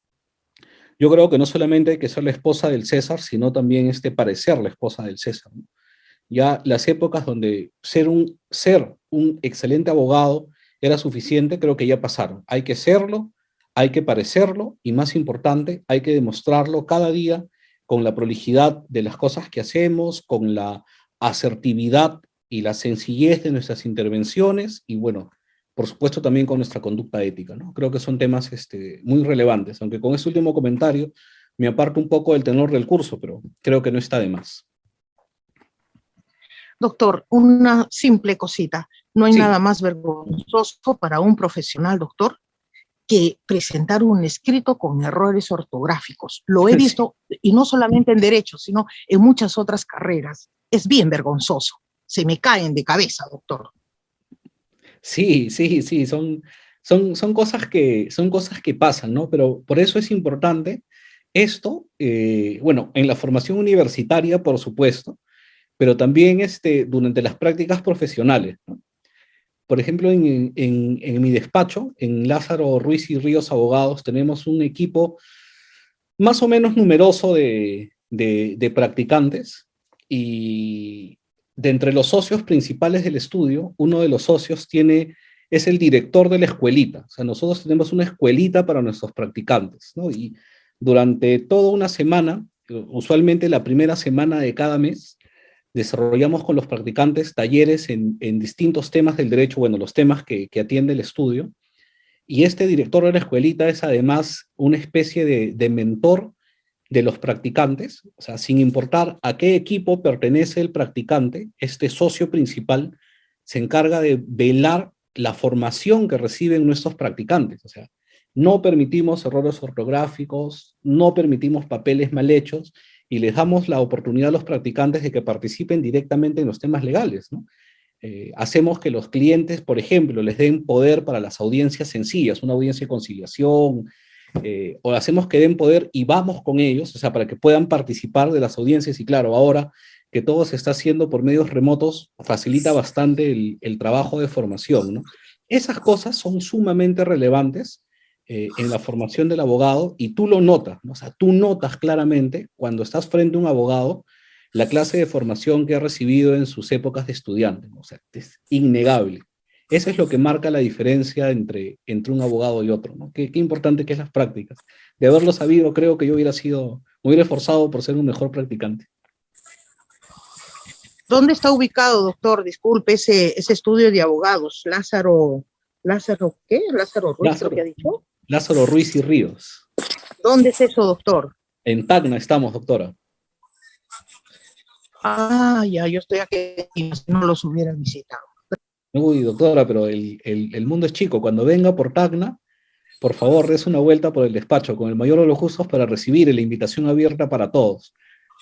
Yo creo que no solamente hay que ser la esposa del César, sino también parecer la esposa del César, ¿no? Ya las épocas donde ser un excelente abogado era suficiente, creo que ya pasaron. Hay que serlo, hay que parecerlo, y más importante, hay que demostrarlo cada día con la prolijidad de las cosas que hacemos, con la asertividad y la sencillez de nuestras intervenciones, y bueno, por supuesto también con nuestra conducta ética, ¿no? Creo que son temas muy relevantes, aunque con este último comentario me aparto un poco del tenor del curso, pero creo que no está de más. Doctor, una simple cosita. No hay Sí. nada más vergonzoso para un profesional, doctor, que presentar un escrito con errores ortográficos. Lo he visto, y no solamente en derecho, sino en muchas otras carreras. Es bien vergonzoso. Se me caen de cabeza, doctor. Sí, son cosas que pasan, ¿no? Pero por eso es importante esto, bueno, en la formación universitaria, por supuesto, pero también durante las prácticas profesionales, ¿no? Por ejemplo, en mi despacho, en Lázaro Ruiz y Ríos Abogados, tenemos un equipo más o menos numeroso de practicantes, y de entre los socios principales del estudio, uno de los socios es el director de la escuelita. O sea, nosotros tenemos una escuelita para nuestros practicantes, ¿no? Y durante toda una semana, usualmente la primera semana de cada mes, desarrollamos con los practicantes talleres en distintos temas del derecho, bueno, los temas que atiende el estudio, y este director de la escuelita es además una especie de mentor de los practicantes. O sea, sin importar a qué equipo pertenece el practicante, este socio principal se encarga de velar la formación que reciben nuestros practicantes. O sea, no permitimos errores ortográficos, no permitimos papeles mal hechos, y les damos la oportunidad a los practicantes de que participen directamente en los temas legales, ¿no? Hacemos que los clientes, por ejemplo, les den poder para las audiencias sencillas, una audiencia de conciliación, o hacemos que den poder y vamos con ellos, o sea, para que puedan participar de las audiencias. Y claro, ahora que todo se está haciendo por medios remotos, facilita bastante el trabajo de formación, ¿no? Esas cosas son sumamente relevantes en la formación del abogado, y tú lo notas, ¿no? O sea, tú notas claramente cuando estás frente a un abogado la clase de formación que ha recibido en sus épocas de estudiante, ¿no? O sea, es innegable. Eso es lo que marca la diferencia entre un abogado y otro, ¿no? Qué importante que es las prácticas. De haberlo sabido, creo que yo me hubiera esforzado por ser un mejor practicante. ¿Dónde está ubicado, doctor? Disculpe, ese estudio de abogados. ¿Lázaro qué? ¿Lázaro Ruiz, creo que ha dicho? Lázaro Ruiz y Ríos. ¿Dónde es eso, doctor? En Tacna estamos, doctora. Ah, ya, yo estoy aquí, no los hubiera visitado. Uy, doctora, pero el mundo es chico. Cuando venga por Tacna, por favor, des una vuelta por el despacho con el mayor de los gustos para recibir la invitación abierta para todos.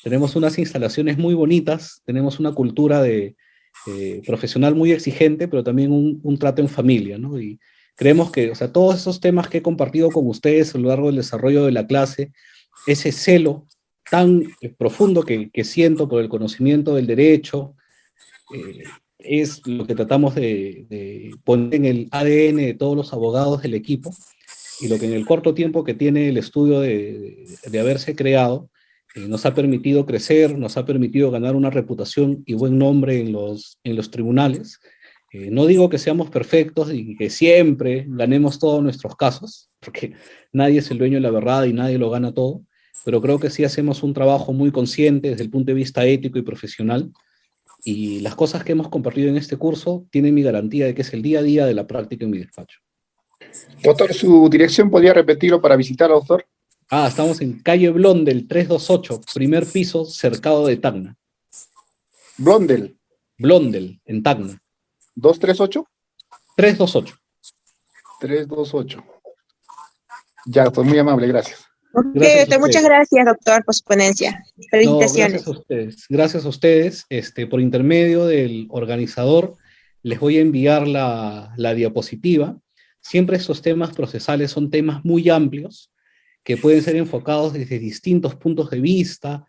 Tenemos unas instalaciones muy bonitas, tenemos una cultura profesional muy exigente, pero también un trato en familia, ¿no? Y creemos que, o sea, todos esos temas que he compartido con ustedes a lo largo del desarrollo de la clase, ese celo tan profundo que siento por el conocimiento del derecho, es lo que tratamos de poner en el ADN de todos los abogados del equipo, y lo que en el corto tiempo que tiene el estudio de haberse creado, nos ha permitido crecer, nos ha permitido ganar una reputación y buen nombre en los tribunales. No digo que seamos perfectos y que siempre ganemos todos nuestros casos, porque nadie es el dueño de la verdad y nadie lo gana todo, pero creo que sí hacemos un trabajo muy consciente desde el punto de vista ético y profesional, y las cosas que hemos compartido en este curso tienen mi garantía de que es el día a día de la práctica en mi despacho. Doctor, ¿su dirección podría repetirlo para visitarlo, doctor? Estamos en calle Blondel, 328, primer piso, cercado de Tacna. Blondel. Blondel, en Tacna. ¿238? 328. 328. Ya, pues muy amable, gracias. Muchas gracias, doctor, por su ponencia. Felicitaciones. No, gracias a ustedes. Por intermedio del organizador, les voy a enviar la diapositiva. Siempre estos temas procesales son temas muy amplios, que pueden ser enfocados desde distintos puntos de vista,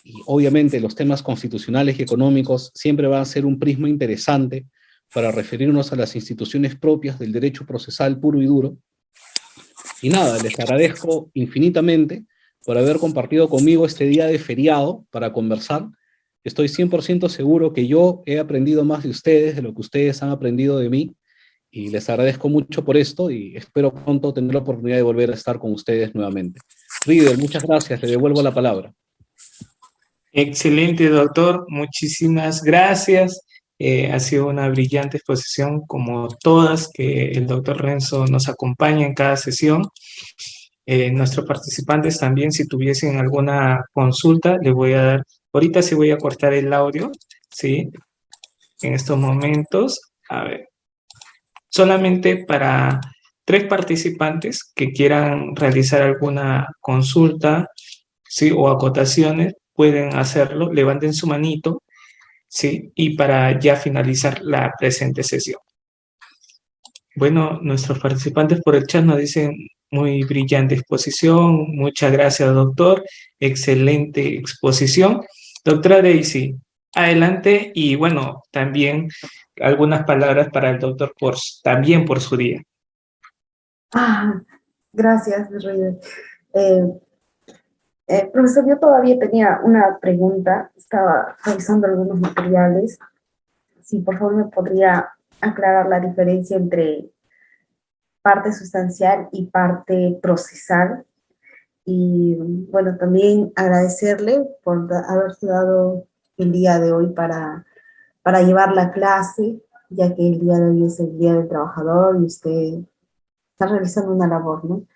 y obviamente los temas constitucionales y económicos siempre van a ser un prisma interesante para referirnos a las instituciones propias del derecho procesal puro y duro. Y nada, les agradezco infinitamente por haber compartido conmigo este día de feriado para conversar. Estoy 100% seguro que yo he aprendido más de ustedes, de lo que ustedes han aprendido de mí, y les agradezco mucho por esto y espero pronto tener la oportunidad de volver a estar con ustedes nuevamente. Riedel, muchas gracias, le devuelvo la palabra. Excelente, doctor. Muchísimas gracias. Ha sido una brillante exposición, como todas, que el doctor Renzo nos acompaña en cada sesión. Nuestros participantes también, si tuviesen alguna consulta, les voy a dar, ahorita sí voy a cortar el audio, ¿sí? En estos momentos, a ver, solamente para 3 participantes que quieran realizar alguna consulta, ¿sí? O acotaciones, pueden hacerlo, levanten su manito, ¿sí? Y para ya finalizar la presente sesión. Bueno, nuestros participantes por el chat nos dicen muy brillante exposición, muchas gracias, doctor, excelente exposición. Doctora Daisy, adelante, y bueno, también algunas palabras para el doctor también por su día. Gracias, Riedel. Profesor, yo todavía tenía una pregunta, estaba revisando algunos materiales. Si por favor me podría aclarar la diferencia entre parte sustancial y parte procesal. Y bueno, también agradecerle por haberse dado el día de hoy para llevar la clase, ya que el día de hoy es el Día del Trabajador y usted está realizando una labor, ¿no?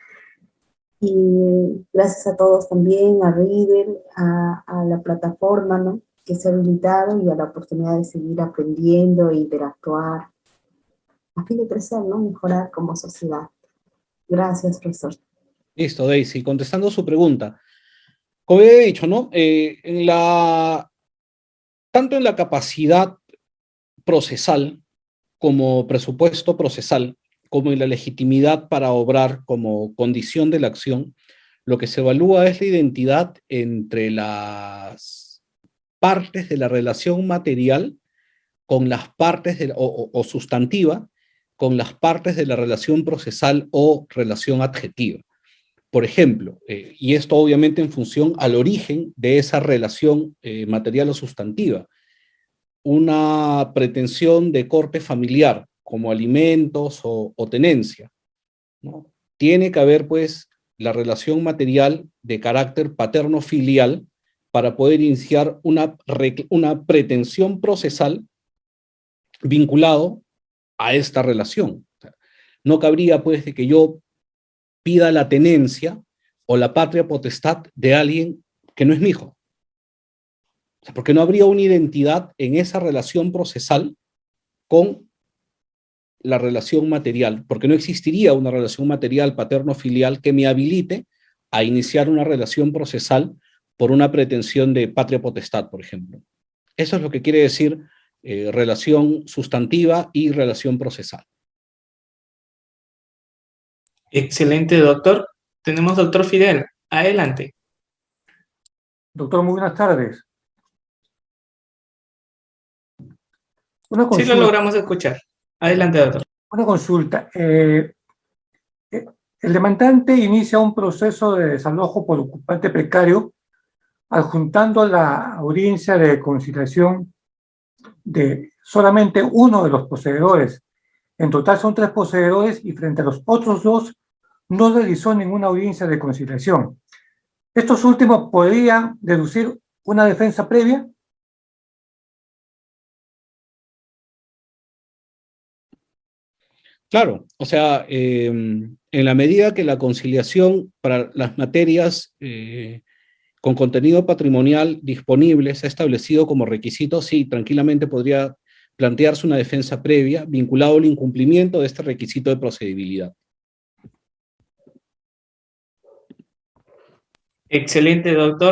Y gracias a todos también, a Riedel, a la plataforma, ¿no?, que se ha habilitado, y a la oportunidad de seguir aprendiendo e interactuar a fin de crecer, ¿no?, mejorar como sociedad. Gracias, profesor. Listo, Daisy, contestando su pregunta. Como he dicho, ¿no? Tanto en la capacidad procesal como presupuesto procesal, como en la legitimidad para obrar como condición de la acción, lo que se evalúa es la identidad entre las partes de la relación material con las partes o sustantiva con las partes de la relación procesal o relación adjetiva. Por ejemplo, y esto obviamente en función al origen de esa relación material o sustantiva, una pretensión de corte familiar, como alimentos o tenencia, ¿no? Tiene que haber, pues, la relación material de carácter paterno-filial para poder iniciar una pretensión procesal vinculado a esta relación. O sea, no cabría, pues, de que yo pida la tenencia o la patria potestad de alguien que no es mi hijo. O sea, porque no habría una identidad en esa relación procesal con la relación material, porque no existiría una relación material paterno-filial que me habilite a iniciar una relación procesal por una pretensión de patria potestad, por ejemplo. Eso es lo que quiere decir relación sustantiva y relación procesal. Excelente, doctor. Tenemos doctor Fidel. Adelante. Doctor, muy buenas tardes. Sí lo logramos escuchar. Adelante, doctor. Una consulta. El demandante inicia un proceso de desalojo por ocupante precario adjuntando la audiencia de conciliación de solamente uno de los poseedores. En total son 3 poseedores y frente a los otros 2 no realizó ninguna audiencia de conciliación. ¿Estos últimos podrían deducir una defensa previa? Claro, o sea, en la medida que la conciliación para las materias con contenido patrimonial disponible se ha establecido como requisito, sí, tranquilamente podría plantearse una defensa previa vinculado al incumplimiento de este requisito de procedibilidad. Excelente, doctor.